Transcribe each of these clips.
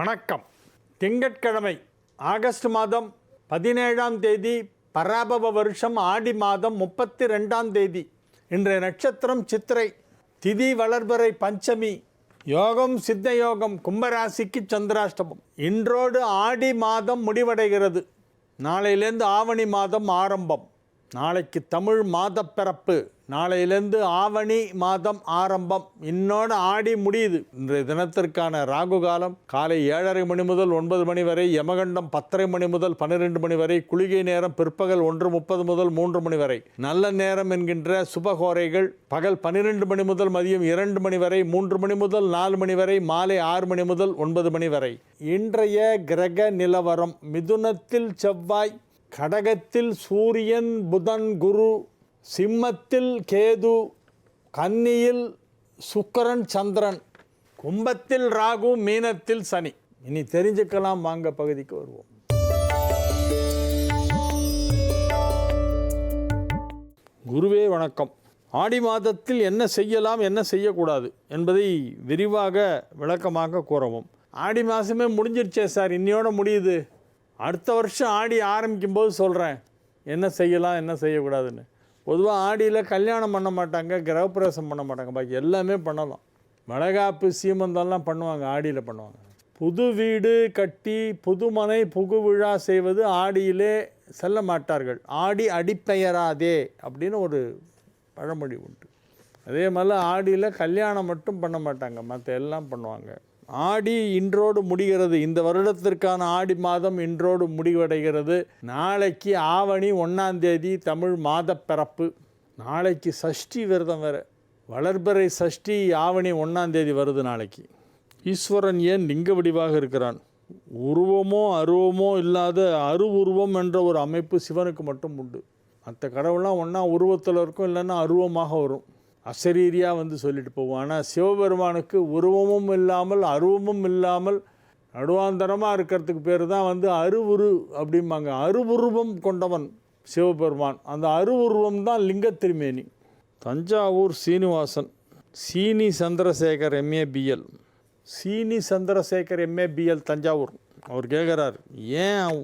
வணக்கம். திங்கட்கிழமை ஆகஸ்ட் மாதம் 17ஆம் தேதி, பராபவ வருஷம் ஆடி மாதம் 32ஆம் தேதி. இன்றைய நட்சத்திரம் சித்திரை, திதி வளர்பறை பஞ்சமி, யோகம் சித்த யோகம், கும்பராசிக்கு சந்திராஷ்டமம். இன்றோடு ஆடி மாதம் முடிவடைகிறது. நாளையிலேருந்து ஆவணி மாதம் ஆரம்பம். நாளைக்கு தமிழ் மாத பிறப்பு. நாளையிலேருந்து ஆவணி மாதம் ஆரம்பம். இன்னோடு ஆடி முடியுது. இன்றைய தினத்திற்கான ராகு காலம் காலை 7:30 மணி முதல் 9 மணி வரை, யமகண்டம் 10:30 மணி முதல் 12 மணி வரை, குளிகை நேரம் பிற்பகல் 1:30 முதல் 3 மணி வரை, நல்ல நேரம் என்கின்ற சுபகோரைகள் பகல் 12 மணி முதல் மதியம் 2 மணி வரை, 3 மணி முதல் 4 மணி வரை, மாலை 6 மணி முதல் 9 மணி வரை. இன்றைய கிரக நிலவரம்: மிதுனத்தில் செவ்வாய், கடகத்தில் சூரியன் புதன் குரு, சிம்மத்தில் கேது, கன்னியில் சுக்கிரன் சந்திரன், கும்பத்தில் ராகு, மீனத்தில் சனி. இனி தெரிஞ்சுக்கலாம், வாங்க பகுதிக்கு வருவோம். குருவே வணக்கம். ஆடி மாதத்தில் என்ன செய்யலாம், என்ன செய்யக்கூடாது என்பதை விரிவாக விளக்கமாக கூறவும். ஆடி மாதமே முடிஞ்சிருச்சே சார், இன்னையோட முடியுது. அடுத்த வருஷம் ஆடி ஆரம்பிக்கும் போது சொல்கிறேன் என்ன செய்யலாம் என்ன செய்யக்கூடாதுன்னு. பொதுவாக ஆடியில் கல்யாணம் பண்ண மாட்டாங்க, கிரகப்பிரவேசம் பண்ண மாட்டாங்க, பாக்கி எல்லாமே பண்ணலாம். வளைகாப்பு சீமந்தம்லாம் பண்ணுவாங்க, ஆடியில் பண்ணுவாங்க. புது வீடு கட்டி புதுமனை புகு விழா செய்வது ஆடியிலே செல்ல மாட்டார்கள். ஆடி அடிப்பெயராதே அப்படின்னு ஒரு பழமொழி உண்டு. அதே மாதிரி ஆடியில் கல்யாணம் மட்டும் பண்ண மாட்டாங்க, மற்ற எல்லாம் பண்ணுவாங்க. ஆடி இன்றோடு முடிகிறது. இந்த வருடத்திற்கான ஆடி மாதம் இன்றோடு முடிவடைகிறது. நாளைக்கு ஆவணி 1ஆம் தேதி, தமிழ் மாத பிறப்பு. நாளைக்கு சஷ்டி விரதம் வேறு, வளர்பிறை சஷ்டி. ஆவணி 1ஆம் தேதி வருது நாளைக்கு. ஈஸ்வரன் ஏன் லிங்க வடிவாக இருக்கிறான்? உருவமோ அருவமோ இல்லாத அருவுருவம் என்ற ஒரு அமைப்பு சிவனுக்கு மட்டும் உண்டு. மற்ற கடவுள்லாம் ஒன்றா உருவத்தில் இருக்கும், இல்லைன்னா அருவமாக வரும், அசரீரியாக வந்து சொல்லிட்டு போவோம். ஆனால் சிவபெருமானுக்கு உருவமும் இல்லாமல் அருவமும் இல்லாமல் நடுவாந்தரமாக இருக்கிறதுக்கு பேர் தான் வந்து அருவுரு அப்படிம்பாங்க. அருவுருவம் கொண்டவன் சிவபெருமான். அந்த அருவுருவம் தான் லிங்க திருமேனி. தஞ்சாவூர் சீனிவாசன், சீனி Chandrasekar MA BL. Seeni Chandrasekar MA BL, Thanjavur. அவர் கேட்குறார், ஏன்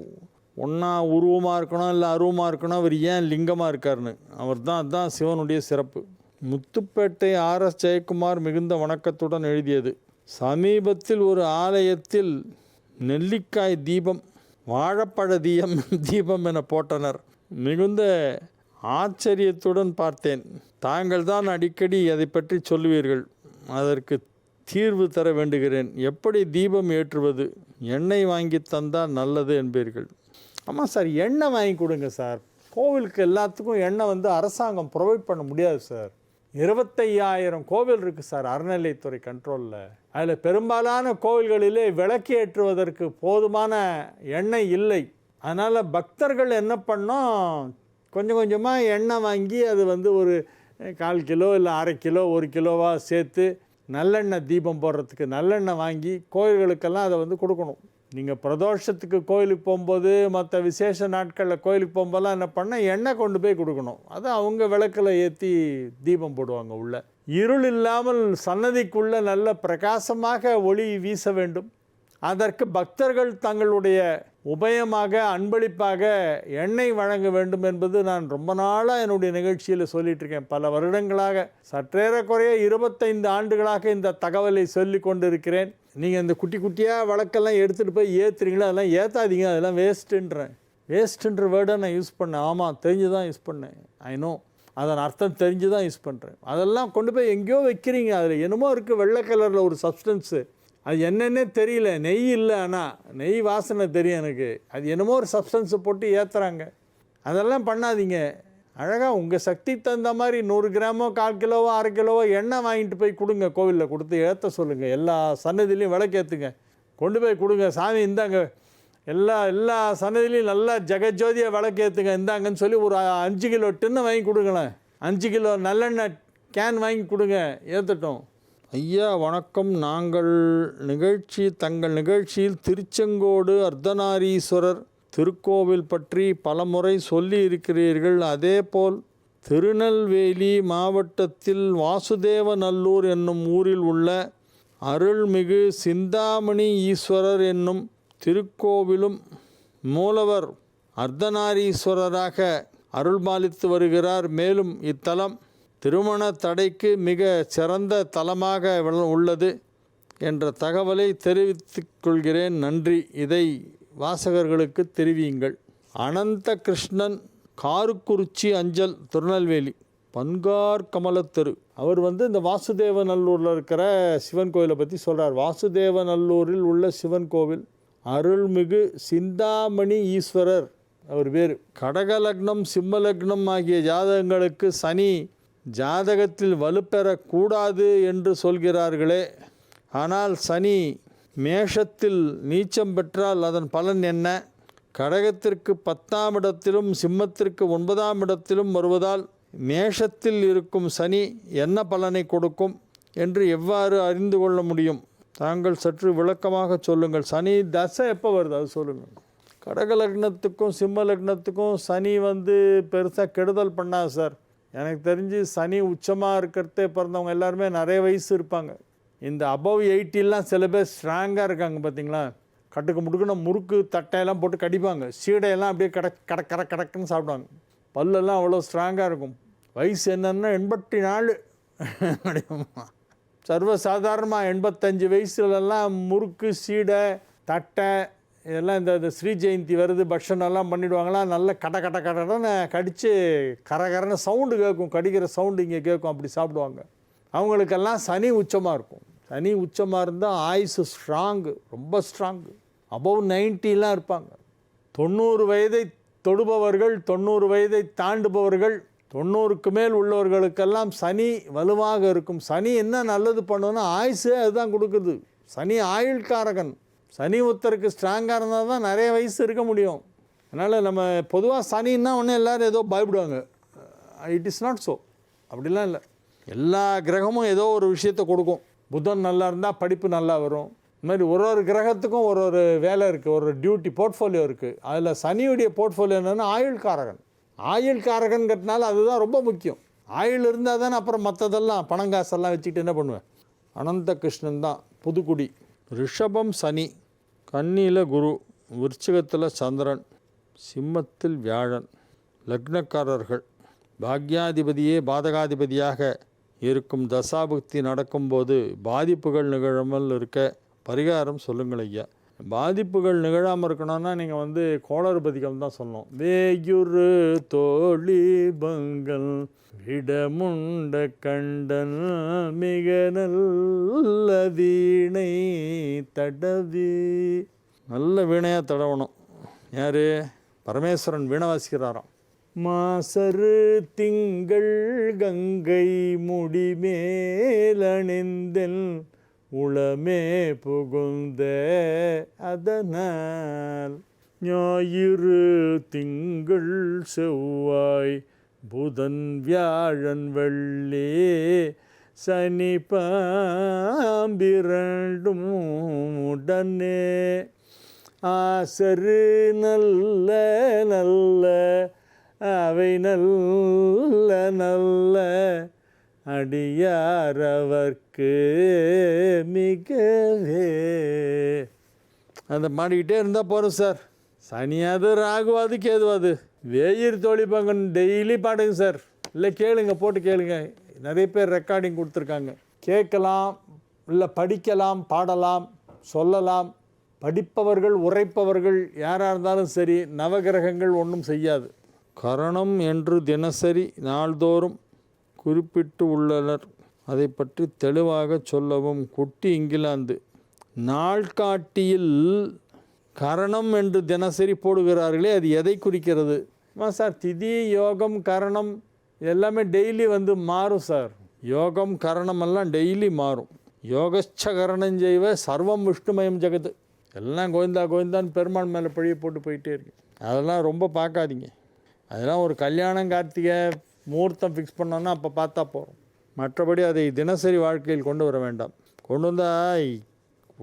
ஒன்றா உருவமாக இருக்கணும் இல்லை அருவமாக இருக்கணும், அவர் ஏன் லிங்கமாக இருக்காருன்னு. அவர் தான் அதுதான் சிவனுடைய சிறப்பு. முத்துப்பேட்டை ஆர்எஸ் ஜெயக்குமார் மிகுந்த வணக்கத்துடன் எழுதியது. சமீபத்தில் ஒரு ஆலயத்தில் நெல்லிக்காய் தீபம், வாழைப்பழ தீபம் என போட்டனர். மிகுந்த ஆச்சரியத்துடன் பார்த்தேன். தாங்கள் தான் அடிக்கடி அதை பற்றி சொல்லுவீர்கள். அதற்கு தீர்வு தர வேண்டுகிறேன். எப்படி தீபம் ஏற்றுவது? எண்ணெய் வாங்கி தந்தால் நல்லது என்பீர்கள். ஆமாம் சார், எண்ணெய் வாங்கி கொடுங்க சார். கோவிலுக்கு எல்லாத்துக்கும் எண்ணெய் வந்து அரசாங்கம் ப்ரொவைட் பண்ண முடியாது சார். 25,000 கோவில் இருக்குது சார் அறநிலைத்துறை கண்ட்ரோலில். அதில் பெரும்பாலான கோவில்களிலே விளக்கு ஏற்றுவதற்கு போதுமான எண்ணெய் இல்லை. அதனால் பக்தர்கள் என்ன பண்ணோம், கொஞ்சம் கொஞ்சமாக எண்ணெய் வாங்கி அது வந்து ஒரு 1/4 கிலோ இல்லை 1/2 கிலோ 1 கிலோவாக சேர்த்து நல்லெண்ணெய் தீபம் போடுறதுக்கு நல்லெண்ணெய் வாங்கி கோயில்களுக்கெல்லாம் அதை வந்து கொடுக்கணும். நீங்கள் பிரதோஷத்துக்கு கோயிலுக்கு போகும்போது, மற்ற விசேஷ நாட்களில் கோயிலுக்கு போகும்போதெல்லாம் என்ன பண்ணால் எண்ணெய் கொண்டு போய் கொடுக்கணும். அதை அவங்க விளக்கில் ஏற்றி தீபம் போடுவாங்க. உள்ள இருள் இல்லாமல் சன்னதிக்குள்ளே நல்ல பிரகாசமாக ஒளி வீச வேண்டும். அதற்கு பக்தர்கள் தங்களுடைய உபயமாக அன்பளிப்பாக எண்ணெய் வழங்க வேண்டும் என்பது நான் ரொம்ப நாளாக என்னுடைய நிகழ்ச்சியில் சொல்லிகிட்ருக்கேன். பல வருடங்களாக, சற்றேறக்குறைய 25 ஆண்டுகளாக இந்த தகவலை சொல்லி கொண்டிருக்கிறேன். நீங்கள் இந்த குட்டி குட்டியாக வழக்கெல்லாம் எடுத்துகிட்டு போய் ஏற்றுறீங்களா? அதெல்லாம் ஏற்றாதீங்க, அதெல்லாம் வேஸ்ட்டுன்றேன். வேஸ்ட்டுன்ற வேர்டை நான் யூஸ் பண்ணேன். ஆமாம், தெரிஞ்சு தான் யூஸ் பண்ணேன். ஐநோ, அதன் அர்த்தம் தெரிஞ்சு தான் யூஸ் பண்ணுறேன். அதெல்லாம் கொண்டு போய் எங்கேயோ வைக்கிறீங்க. அதில் என்னமோ இருக்குது, வெள்ளை கலரில் ஒரு சப்ஸ்டன்ஸு. அது என்னென்னே தெரியல. நெய் இல்லை, ஆனால் நெய் வாசனை தெரியும் எனக்கு. அது என்னமோ ஒரு சப்ஸ்டன்ஸை போட்டு ஏற்றுறாங்க. அதெல்லாம் பண்ணாதீங்க. அழகாக உங்கள் சக்திக்கு தகுந்த மாதிரி 100 கிராமோ 1/4 கிலோவோ 1/2 கிலோவோ எண்ணெய் வாங்கிட்டு போய் கொடுங்க. கோவிலில் கொடுத்து ஏற்ற சொல்லுங்கள். எல்லா சன்னதிலையும் விளக்கேற்றுங்க, கொண்டு போய் கொடுங்க. சாமி இந்தாங்க, எல்லா சன்னதிலையும் நல்லா ஜெகஜோதியாக விளக்கேற்றுங்க, இந்தாங்கன்னு சொல்லி ஒரு 5 கிலோ டின்னு வாங்கி கொடுங்களேன். 5 கிலோ நல்லெண்ணெய் கேன் வாங்கி கொடுங்க, ஏற்றட்டும். ஐயா வணக்கம். தங்கள் நிகழ்ச்சியில் திருச்செங்கோடு அர்த்தநாரீஸ்வரர் திருக்கோவில் பற்றி பலமுறை சொல்லி இருக்கிறீர்கள். அதேபோல் திருநெல்வேலி மாவட்டத்தில் வாசுதேவநல்லூர் என்னும் ஊரில் உள்ள அருள்மிகு சிந்தாமணி ஈஸ்வரர் என்னும் திருக்கோவிலும் மூலவர் அர்த்தநாரீஸ்வரராக அருள்பாலித்து வருகிறார். மேலும் இத்தலம் திருமண தடைக்கு மிக சிறந்த தலமாக உள்ளது என்ற தகவலை தெரிவித்துக் கொள்கிறேன். நன்றி. இதை வாசகர்களுக்கு தெரிவியுங்கள். அனந்த கிருஷ்ணன், காரக்குறிச்சி அஞ்சல், திருநெல்வேலி, பன்கார் கமலத்தெரு. அவர் இந்த வாசுதேவநல்லூரில் இருக்கிற சிவன் கோயிலை பற்றி சொல்கிறார். வாசுதேவநல்லூரில் உள்ள சிவன் கோவில் அருள்மிகு சிந்தாமணி ஈஸ்வரர் அவர் பேர். கடக லக்னம், சிம்ம லக்னம் ஆகிய ஜாதகங்களுக்கு சனி ஜாதகத்தில் வலுப்பெறக்கூடாது என்று சொல்கிறார்களே, ஆனால் சனி மேஷத்தில் நீச்சம் பெற்றால் அதன் பலன் என்ன? கடகத்திற்கு 10ஆம் இடத்திலும் சிம்மத்திற்கு 9ஆம் இடத்திலும் வருவதால் மேஷத்தில் இருக்கும் சனி என்ன பலனை கொடுக்கும் என்று எவ்வாறு அறிந்து கொள்ள முடியும்? தாங்கள் சற்று விளக்கமாக சொல்லுங்கள். சனி தசை எப்போ வருது அது சொல்லுங்கள். கடக லக்னத்துக்கும் சிம்ம லக்னத்துக்கும் சனி பெருசாக கெடுதல் பண்ணாது சார். எனக்கு தெரிஞ்சு சனி உச்சமாக இருக்கிறதே பிறந்தவங்க எல்லாருமே நிறைய வயசு இருப்பாங்க. இந்த அபவ் 80 சில பேர் ஸ்ட்ராங்காக இருக்காங்க பார்த்தீங்களா. கட்டுக்கு முடுக்குன்னு முறுக்கு தட்டையெல்லாம் போட்டு கடிப்பாங்க. சீடையெல்லாம் அப்படியே கடக்குன்னு சாப்பிடுவாங்க. பல்லெல்லாம் அவ்வளோ ஸ்ட்ராங்காக இருக்கும். வயசு என்னன்னா 84. சர்வசாதாரணமாக 85 வயசுலலாம் முறுக்கு, சீடை, தட்டை இதெல்லாம் இந்த ஸ்ரீ ஜெயந்தி வருது, பக்ஷனெல்லாம் பண்ணிவிடுவாங்களாம். நல்ல கடன்னு கடித்து கரகரன்னு சவுண்டு கேட்கும். கடிக்கிற சவுண்டு இங்கே கேட்கும். அப்படி சாப்பிடுவாங்க. அவங்களுக்கெல்லாம் சனி உச்சமாக இருக்கும். சனி உச்சமாக இருந்தால் ஆயுசு ஸ்ட்ராங்கு, ரொம்ப ஸ்ட்ராங்கு. அபவ் 90 இருப்பாங்க. 90 வயதை தொடுபவர்கள், 90 வயதை தாண்டுபவர்கள், 90க்கு மேல் உள்ளவர்களுக்கெல்லாம் சனி வலுவாக இருக்கும். சனி என்ன நல்லது பண்ணுன்னா ஆயுசு அதுதான் கொடுக்குது. சனி ஆயுள்காரகன். சனி ஒருத்தருக்கு ஸ்ட்ராங்காக இருந்தால் தான் நிறைய வயசு இருக்க முடியும். அதனால் நம்ம பொதுவாக சனின்னா ஒன்று எல்லோரும் ஏதோ பயப்படுவாங்க. It is not so. அப்படிலாம் இல்லை. எல்லா கிரகமும் ஏதோ ஒரு விஷயத்தை கொடுக்கும். புதன் நல்லா இருந்தால் படிப்பு நல்லா வரும். இந்த மாதிரி ஒரு கிரகத்துக்கும் ஒரு வேலை இருக்குது, ஒரு டியூட்டி போர்ட்ஃபோலியோ இருக்குது. அதில் சனியுடைய போர்ட்ஃபோலியோ என்னென்னா ஆயுள்காரகன். ஆயுள்காரகன்கிறதுனால அதுதான் ரொம்ப முக்கியம். ஆயுள் இருந்தால் தானே அப்புறம் மற்றதெல்லாம் பணங்காசெல்லாம் வச்சுக்கிட்டு என்ன பண்ணுவேன். அனந்த கிருஷ்ணன் தான், புதுக்குடி. ரிஷபம் சனி, கன்னியில் குரு, விருச்சிகத்தில் சந்திரன், சிம்மத்தில் வியாழன். லக்னக்காரர்கள் பாக்யாதிபதியே பாதகாதிபதியாக இருக்கும் தசாபுக்தி நடக்கும்போது பாதிப்புகள் நிகழாமல் இருக்க பரிகாரம் சொல்லுங்கள் ஐயா. பாதிப்புகள் நிகழாமல் இருக்கணும்னா நீங்கள் கோளறுபதிகம் தான் சொல்லணும். வேயுறு தோழி பங்கல் விடமுண்ட கண்டன் மிக நல்ல வீணை தடவி. நல்ல வீணையாக தடவணும். யார்? பரமேஸ்வரன் வீணை வாசிக்கிறாராம். மாசரு திங்கள் கங்கை முடிமேலணிந்தென் உளமே புகுந்த அதனால் ஞாயிறு திங்கள் செவ்வாய் புதன் வியாழன் வெள்ளி சனி பாம்பிரண்டும் உடனே ஆசரு நல்ல நல்ல அவை நல்ல நல்ல அடியாரவர்க்கு மிகவே. அந்த மாடிக்கிட்டே இருந்தால் போகிறோம் சார். சனியாது ராகுவாது கேதுவாது வேயிர் தோழி பங்கன் டெய்லி பாடுங்க சார். இல்லை கேளுங்க, போட்டு கேளுங்க. நிறைய பேர் ரெக்கார்டிங் கொடுத்துருக்காங்க. கேட்கலாம், இல்லை படிக்கலாம், பாடலாம், சொல்லலாம். படிப்பவர்கள் உரைப்பவர்கள் யாராக இருந்தாலும் சரி, நவகிரகங்கள் ஒன்றும் செய்யாது. கரணம் என்று தினசரி நாள்தோறும் குறிப்பிட்டு உள்ளனர். அதை பற்றி தெளிவாக சொல்லவும். குட்டி இங்கிலாந்து நாள்காட்டியில் கரணம் என்று தினசரி போடுகிறார்களே, அது எதை குறிக்கிறது? சார் திதி யோகம் கரணம் எல்லாமே டெய்லி மாறும் சார். யோகம் கரணம் எல்லாம் டெய்லி மாறும். யோகச்ச கரணம் செய்வ சர்வம் விஷ்ணுமயம் ஜெகத்து. எல்லாம் கோவிந்தா கோவிந்தான்னு பெருமாள் மேலே பழிய போட்டு போயிட்டே இருக்கு. அதெல்லாம் ரொம்ப பார்க்காதீங்க. அதெல்லாம் ஒரு கல்யாணம் கார்த்திகை முகூர்த்தம் ஃபிக்ஸ் பண்ணோன்னா அப்போ பார்த்தா போகிறோம். மற்றபடி அதை தினசரி வாழ்க்கையில் கொண்டு வர வேண்டாம். கொண்டு வந்தால்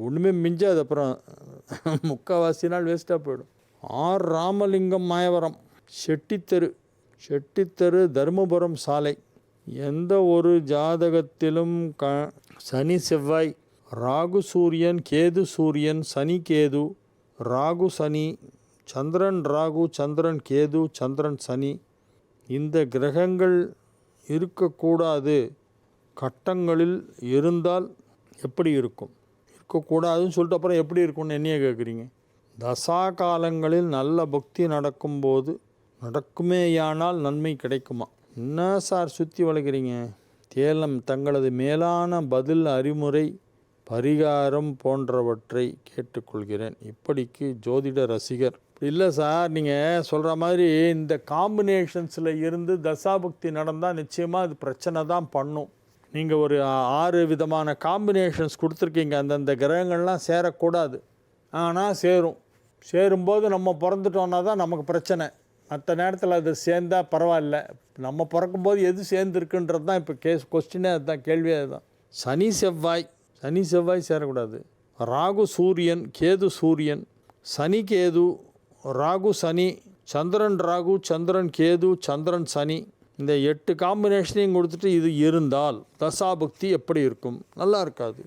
ஒன்றுமே மிஞ்சாது. அப்புறம் முக்கால்வாசி நாள் வேஸ்ட்டாக போயிடும். ஆர் ராமலிங்கம் மாயவரம், செட்டித்தெரு தருமபுரம் சாலை. எந்த ஒரு ஜாதகத்திலும் சனி செவ்வாய் ராகு சூரியன், கேது சூரியன், சனி கேது, ராகு சனி, சந்திரன் ராகு, சந்திரன் கேது, சந்திரன் சனி, இந்த கிரகங்கள் இருக்கக்கூடாது கட்டங்களில் இருந்தால் எப்படி இருக்கும்? இருக்கக்கூடாதுன்னு சொல்லிட்டு அப்புறம் எப்படி இருக்கும்னு என்னையே கேட்குறீங்க? தசா காலங்களில் நல்ல பக்தி நடக்கும்போது நடக்குமேயானால் நன்மை கிடைக்குமா? என்ன சார் சுற்றி வளைக்கிறீங்க? தேலம் தங்களது மேலான பதில், அறிமுறை, பரிகாரம் போன்றவற்றை கேட்டுக்கொள்கிறேன். இப்படிக்கு ஜோதிட ரசிகர். இல்லை சார், நீங்கள் சொல்கிற மாதிரி இந்த காம்பினேஷன்ஸில் இருந்து தசாபக்தி நடந்தால் நிச்சயமாக அது பிரச்சனை தான் பண்ணும். நீங்கள் ஒரு 6 விதமான காம்பினேஷன்ஸ் கொடுத்துருக்கீங்க. அந்தந்த கிரகங்கள்லாம் சேரக்கூடாது, ஆனால் சேரும்போது நம்ம பிறந்துட்டோன்னா தான் நமக்கு பிரச்சனை. மற்ற நேரத்தில் அது சேர்ந்தால் பரவாயில்ல. நம்ம பிறக்கும்போது எது சேர்ந்துருக்குன்றது தான் இப்போ கொஸ்டினே அதுதான், கேள்வியே அதுதான். சனி செவ்வாய் சேரக்கூடாது. ராகு சூரியன், கேது சூரியன், சனி கேது, ராகு சனி, சந்திரன் ராகு, சந்திரன் கேது, சந்திரன் சனி, இந்த 8 காம்பினேஷனையும் கொடுத்துட்டு இது இருந்தால் தசாபக்தி எப்படி இருக்கும்? நல்லா இருக்காது.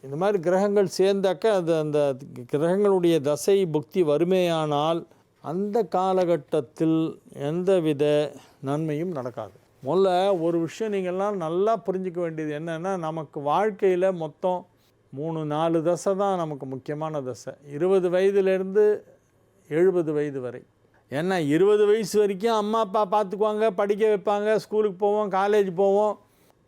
இந்த மாதிரி கிரகங்கள் சேர்ந்தாக்க அது அந்த கிரகங்களுடைய தசை புக்தி வறுமையானால் அந்த காலகட்டத்தில் எந்தவித நன்மையும் நடக்காது. முதல்ல ஒரு விஷயம் நீங்கள்லாம் நல்லா புரிஞ்சிக்க வேண்டியது என்னென்னா, நமக்கு வாழ்க்கையில் மொத்தம் 3-4 தசை தான் நமக்கு முக்கியமான தசை. 20 வயதுலேருந்து 70 வயது வரை. ஏன்னா 20 வயசு வரைக்கும் அம்மா அப்பா பார்த்துக்குவாங்க, படிக்க வைப்பாங்க, ஸ்கூலுக்கு போவோம், காலேஜ் போவோம்,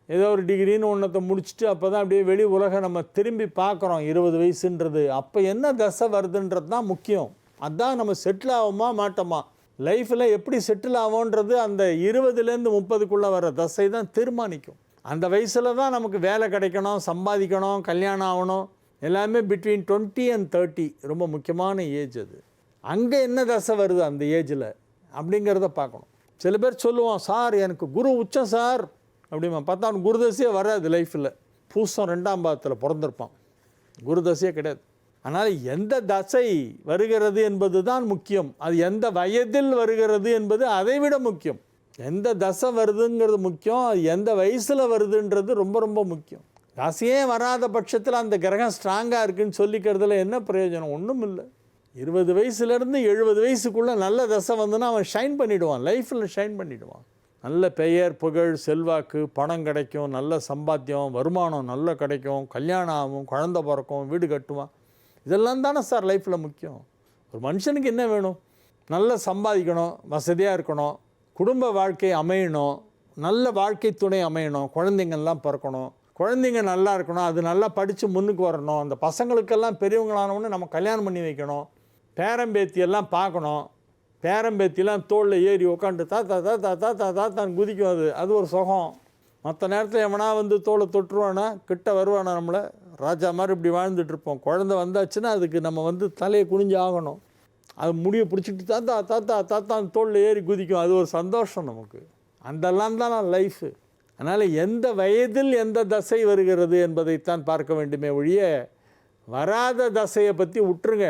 ஏதோ ஒரு டிகிரின்னு ஒன்றத்தை முடிச்சுட்டு அப்போ தான் அப்படியே வெளி உலகம் நம்ம திரும்பி பார்க்குறோம். 20 வயசுன்றது அப்போ என்ன தசை வருதுன்றது தான் முக்கியம். அதுதான் நம்ம செட்டில் ஆகுமா மாட்டோமா, லைஃப்பில் எப்படி செட்டில் ஆகும்ன்றது அந்த 20லேருந்து 30க்குள்ளே வர தசை தான் தீர்மானிக்கும். அந்த வயசில் தான் நமக்கு வேலை கிடைக்கணும், சம்பாதிக்கணும், கல்யாணம் ஆகணும், எல்லாமே பிட்வீன் 20 and 30 ரொம்ப முக்கியமான ஏஜ் அது. அங்கே என்ன தசை வருது அந்த ஏஜில் அப்படிங்கிறத பார்க்கணும். சில பேர் சொல்லுவோம், சார் எனக்கு குரு உச்சம் சார் அப்படிமா, பார்த்தா அவனுக்கு குரு தசையே வராது. லைஃப்பில் பூசம் 2ஆம் பாவத்தில் பிறந்திருப்பான், குரு தசையே கிடையாது. அதனால் எந்த தசை வருகிறது என்பது தான் முக்கியம். அது எந்த வயதில் வருகிறது என்பது அதை விட முக்கியம். எந்த தசை வருதுங்கிறது முக்கியம், அது எந்த வயசில் வருதுன்றது ரொம்ப ரொம்ப முக்கியம். தசையே வராத பட்சத்தில் அந்த கிரகம் ஸ்ட்ராங்காக இருக்குதுன்னு சொல்லிக்கிறதுல என்ன பிரயோஜனம்? ஒன்றும் இல்லை. 20 வயசுலேருந்து 70 வயசுக்குள்ளே நல்ல தசை வந்துன்னா அவன் ஷைன் பண்ணிவிடுவான், லைஃப்பில் ஷைன் பண்ணிவிடுவான். நல்ல பெயர், புகழ், செல்வாக்கு, பணம் கிடைக்கும், நல்ல சம்பாத்தியம், வருமானம் நல்லா கிடைக்கும், கல்யாணம் ஆகும், குழந்தை பிறக்கும், வீடு கட்டுவான். இதெல்லாம் தானே சார் லைஃப்பில் முக்கியம். ஒரு மனுஷனுக்கு என்ன வேணும்? நல்லா சம்பாதிக்கணும், வசதியாக இருக்கணும், குடும்ப வாழ்க்கை அமையணும், நல்ல வாழ்க்கை துணை அமையணும், குழந்தைங்கள்லாம் பிறக்கணும், குழந்தைங்க நல்லா இருக்கணும், அது நல்லா படித்து முன்னுக்கு வரணும், அந்த பசங்களுக்கெல்லாம் பெரியவங்களானவொன்னு நம்ம கல்யாணம் பண்ணி வைக்கணும், பேரம்பேத்தியெல்லாம் பார்க்கணும், பேரம்பேத்தியெல்லாம் தோளில் ஏறி உட்காந்து தாத்தான் குதிக்கும். அது ஒரு சுகம். மற்ற நேரத்தில் எவனா வந்து தோலை தொட்டுருவானா, கிட்ட வருவானா, நம்மளை ராஜா மாதிரி இப்படி வாழ்ந்துட்டுருப்போம். குழந்தை வந்தாச்சுன்னா அதுக்கு நம்ம வந்து தலையை குனிஞ்சு ஆகணும், அது முடியை பிடிச்சிட்டு தாத்தான் தோளில் ஏறி குதிக்கும். அது ஒரு சந்தோஷம் நமக்கு. அதெல்லாம் தான் லைஃபு. அதனால் எந்த வயதில் எந்த தசை வருகிறது என்பதைத்தான் பார்க்க வேண்டுமே ஒழிய வராத தசையை பற்றி விட்டுருங்க.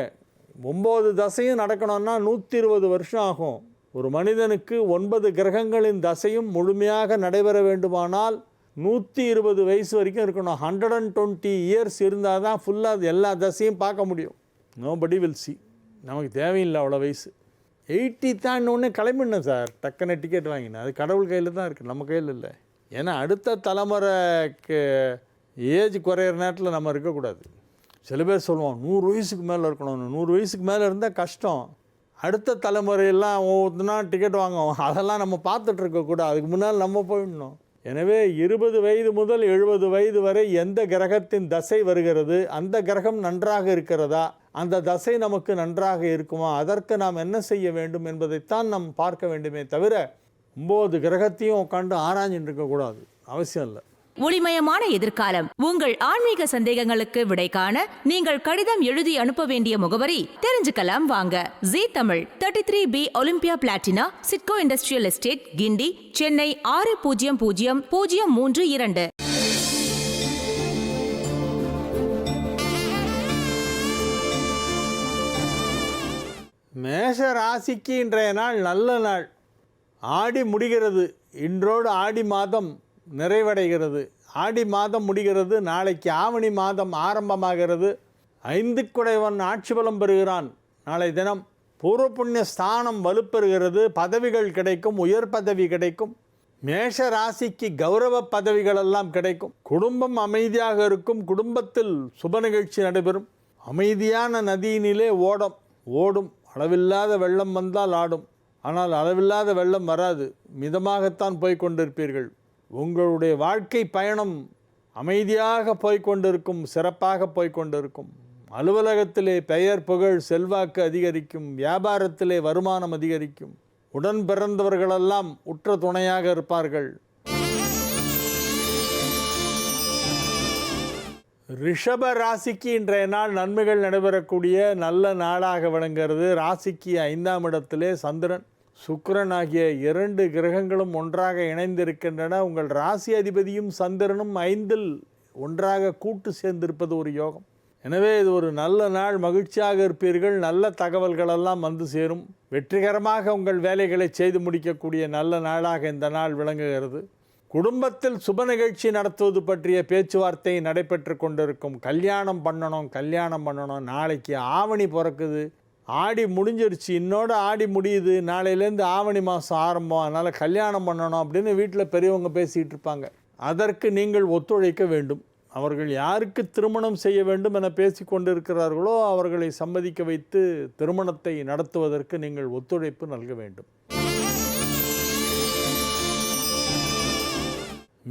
9 தசையும் நடக்கணும்னா 120 வருஷம் ஆகும். ஒரு மனிதனுக்கு 9 கிரகங்களின் தசையும் முழுமையாக நடைபெற வேண்டுமானால் 120 வயசு வரைக்கும் இருக்கணும். 120 இயர்ஸ் இருந்தால் தான் ஃபுல்லாக எல்லா தசையும் பார்க்க முடியும். Nobody will see. நமக்கு தேவையில்லை அவ்வளோ வயசு. 80 தாண்டினோடனே கிளம்பிடணும் சார், டக்குன்னு டிக்கெட் வாங்கினேன். அது கடவுள் கையில் தான் இருக்குது, நம்ம கையில் இல்லை. ஏன்னா அடுத்த தலைமுறைக்கு ஏஜ் குறையிற நேரத்தில் நம்ம இருக்கக்கூடாது. சில பேர் சொல்லுவோம் 100 வயசுக்கு மேலே இருக்கணும். 100 வயசுக்கு மேலே இருந்தால் கஷ்டம். அடுத்த தலைமுறையெல்லாம் ஒவ்வொருத்தனா டிக்கெட் வாங்குவோம், அதெல்லாம் நம்ம பார்த்துட்டு இருக்கக்கூடாது. அதுக்கு முன்னால் நம்ம போயிடணும். எனவே 20 வயது முதல் 70 வயது வரை எந்த கிரகத்தின் தசை வருகிறது, அந்த கிரகம் நன்றாக இருக்கிறதா, அந்த தசை நமக்கு நன்றாக இருக்குமா, அதற்கு நாம் என்ன செய்ய வேண்டும் என்பதைத்தான் நாம் பார்க்க வேண்டுமே தவிர 9 கிரகத்தையும் உட்காந்து ஆராய்ஞ்சிட்டு இருக்கக்கூடாது, அவசியம் இல்லை. ஒளிமயமான எதிர்காலம். உங்கள் ஆன்மீக சந்தேகங்களுக்கு விடை காண நீங்கள் கடிதம் எழுதி அனுப்ப வேண்டிய முகவரி தெரிஞ்சுக்கலாம் வாங்க. Ji Tamil, 33B Olympia Platina, SIDCO industrial estate, Guindy, Chennai 600032. மேஷ ராசிக்கு இன்றைய நாள் நல்ல நாள். ஆடி முடிகிறது, இன்றோடு ஆடி மாதம் நிறைவடைகிறது. ஆடி மாதம் முடிகிறது, நாளைக்கு ஆவணி மாதம் ஆரம்பமாகிறது. 5 குடைவன் ஆட்சி பலம் பெறுகிறான். நாளை தினம் பூர்வ புண்ணிய ஸ்தானம் வலுப்பெறுகிறது. பதவிகள் கிடைக்கும், உயர் பதவி கிடைக்கும். மேஷ ராசிக்கு கௌரவ பதவிகள் எல்லாம் கிடைக்கும். குடும்பம் அமைதியாக இருக்கும். குடும்பத்தில் சுப நிகழ்ச்சி நடைபெறும். அமைதியான நதியினிலே ஓடும். அளவில்லாத வெள்ளம் வந்தால் ஆடும். ஆனால் அளவில்லாத வெள்ளம் வராது. மிதமாகத்தான் போய்கொண்டிருப்பீர்கள். உங்களுடைய வாழ்க்கை பயணம் அமைதியாக போய்கொண்டிருக்கும், சிறப்பாக போய்கொண்டிருக்கும். அலுவலகத்திலே பெயர் புகழ் செல்வாக்கு அதிகரிக்கும். வியாபாரத்திலே வருமானம் அதிகரிக்கும். உடன் பிறந்தவர்களெல்லாம் உற்ற துணையாக இருப்பார்கள். ரிஷப ராசிக்கு இன்றைய நாள் நன்மைகள் நடைபெறக்கூடிய நல்ல நாளாக விளங்குகிறது. ராசிக்கு 5ஆம் இடத்திலே சந்திரன் சுக்கிரன் ஆகிய 2 கிரகங்களும் ஒன்றாக இணைந்திருக்கின்றன. உங்கள் ராசி அதிபதியும் சந்திரனும் 5இல் ஒன்றாக கூட்டு சேர்ந்திருப்பது ஒரு யோகம். எனவே இது ஒரு நல்ல நாள். மகிழ்ச்சியாக இருப்பீர்கள். நல்ல தகவல்களெல்லாம் வந்து சேரும். வெற்றிகரமாக உங்கள் வேலைகளை செய்து முடிக்கக்கூடிய நல்ல நாளாக இந்த நாள் விளங்குகிறது. குடும்பத்தில் சுப நிகழ்ச்சி நடத்துவது பற்றிய பேச்சுவார்த்தை நடைபெற்று கொண்டிருக்கும். கல்யாணம் பண்ணணும். நாளைக்கு ஆவணி பிறக்குது. ஆடி முடிஞ்சிருச்சு, இன்னோட ஆடி முடியுது, நாளையிலேருந்து ஆவணி மாதம் ஆரம்பம், அதனால் கல்யாணம் பண்ணணும் அப்படின்னு வீட்டில் பெரியவங்க பேசிகிட்டு இருப்பாங்க. அதற்கு நீங்கள் ஒத்துழைக்க வேண்டும். அவர்கள் யாருக்கு திருமணம் செய்ய வேண்டும் என பேசி கொண்டிருக்கிறார்களோ அவர்களை சம்மதிக்க வைத்து திருமணத்தை நடத்துவதற்கு நீங்கள் ஒத்துழைப்பு நல்க வேண்டும்.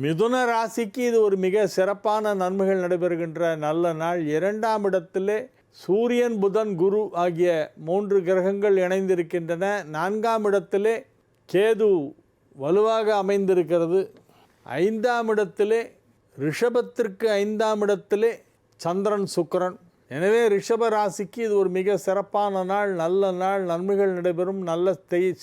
மிதுன ராசிக்கு இது ஒரு மிக சிறப்பான நன்மைகள் நடைபெறுகின்ற நல்ல நாள். 2ஆம் இடத்திலே சூரியன், புதன், குரு ஆகிய 3 கிரகங்கள் இணைந்திருக்கின்றன. 4ஆம் இடத்திலே கேது வலுவாக அமைந்திருக்கிறது. 5ஆம் இடத்திலே ரிஷபத்திற்கு 5ஆம் இடத்திலே சந்திரன், சுக்கிரன். எனவே ரிஷப ராசிக்கு இது ஒரு மிக சிறப்பான நாள், நல்ல நாள். நன்மைகள் நடைபெறும். நல்ல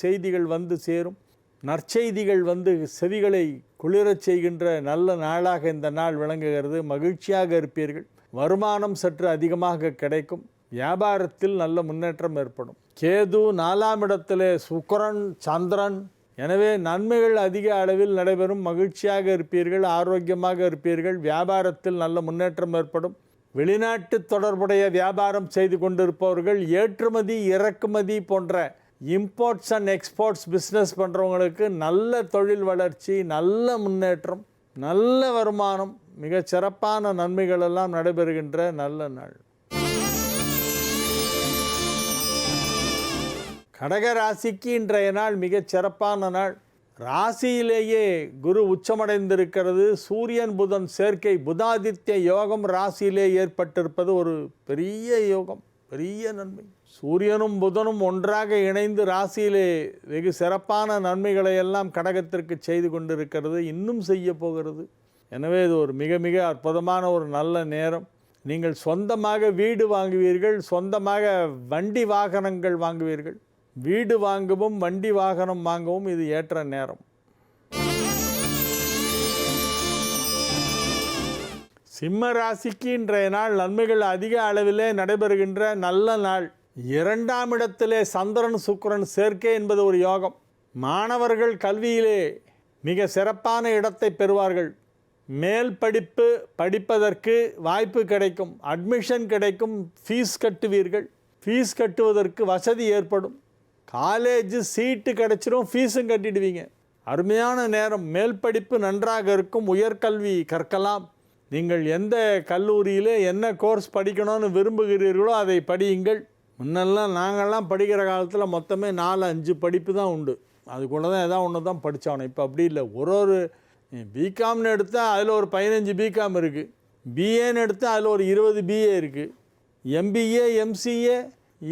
செய்திகள் வந்து சேரும். நற்செய்திகள் வந்து செவிகளை குளிரச் செய்கின்ற நல்ல நாளாக இந்த நாள் விளங்குகிறது. மகிழ்ச்சியாக இருப்பீர்கள். வருமானம் சற்று அதிகமாக கிடைக்கும். வியாபாரத்தில் நல்ல முன்னேற்றம் ஏற்படும். கேது 4ஆம் இடத்திலே சுக்கிரன், சந்திரன். எனவே நன்மைகள் அதிக அளவில் நடைபெறும். மகிழ்ச்சியாக இருப்பீர்கள். ஆரோக்கியமாக இருப்பீர்கள். வியாபாரத்தில் நல்ல முன்னேற்றம் ஏற்படும். வெளிநாட்டு தொடர்புடைய வியாபாரம் செய்து கொண்டிருப்பவர்கள், ஏற்றுமதி இறக்குமதி போன்ற இம்போர்ட்ஸ் அண்ட் எக்ஸ்போர்ட்ஸ் பிஸ்னஸ் பண்ணுறவங்களுக்கு நல்ல தொழில் வளர்ச்சி, நல்ல முன்னேற்றம், நல்ல வருமானம், மிகச் சிறப்பான நன்மைகள் எல்லாம் நடைபெறுகின்ற நல்ல நாள். கடக ராசிக்கு இன்றைய நாள் மிகச் சிறப்பான நாள். ராசியிலேயே குரு உச்சமடைந்திருக்கிறது. சூரியன், புதன் சேர்க்கை, புதாதித்ய யோகம் ராசியிலே ஏற்பட்டிருப்பது ஒரு பெரிய யோகம், பெரிய நன்மை. சூரியனும் புதனும் ஒன்றாக இணைந்து ராசியிலே வெகு சிறப்பான நன்மைகளை எல்லாம் கடகத்திற்கு செய்து கொண்டிருக்கிறது, இன்னும் செய்ய போகிறது. எனவே இது ஒரு மிக மிக அற்புதமான ஒரு நல்ல நேரம். நீங்கள் சொந்தமாக வீடு வாங்குவீர்கள், சொந்தமாக வண்டி வாகனங்கள் வாங்குவீர்கள். வீடு வாங்கவும் வண்டி வாகனம் வாங்கவும் இது ஏற்ற நேரம். சிம்ம ராசிக்கு இன்றைய நாள் நன்மைகள் அதிக அளவிலே நடைபெறுகின்ற நல்ல நாள். 2ஆம் இடத்திலே சந்திரன், சுக்கிரன் சேர்க்கை என்பது ஒரு யோகம். மாணவர்கள் கல்வியிலே மிக சிறப்பான இடத்தை பெறுவார்கள். மேல் படிப்பு படிப்பதற்கு வாய்ப்பு கிடைக்கும். அட்மிஷன் கிடைக்கும். ஃபீஸ் கட்டுவீர்கள். ஃபீஸ் கட்டுவதற்கு வசதி ஏற்படும். காலேஜ் சீட்டு கிடைச்சிடும், ஃபீஸும் கட்டிடுவீங்க. அருமையான நேரம். மேல் படிப்பு நன்றாக இருக்கும். உயர்கல்வி கற்கலாம். நீங்கள் எந்த கல்லூரியில் என்ன கோர்ஸ் படிக்கணும்னு விரும்புகிறீர்களோ அதை படியுங்கள். முன்னெல்லாம் நாங்கள்லாம் படிக்கிற காலத்தில் மொத்தமே 4-5 படிப்பு தான் உண்டு. அதுக்குள்ளே தான் ஏதாவது ஒன்று தான் படித்தாகணும். இப்போ அப்படி இல்லை. ஒரு பிகாம்னு எடுத்தால் அதில் ஒரு 15 பிகாம் இருக்குது. பிஏன்னு எடுத்தால் அதில் ஒரு 20 பிஏ இருக்குது. எம்பிஏ, எம்சிஏ,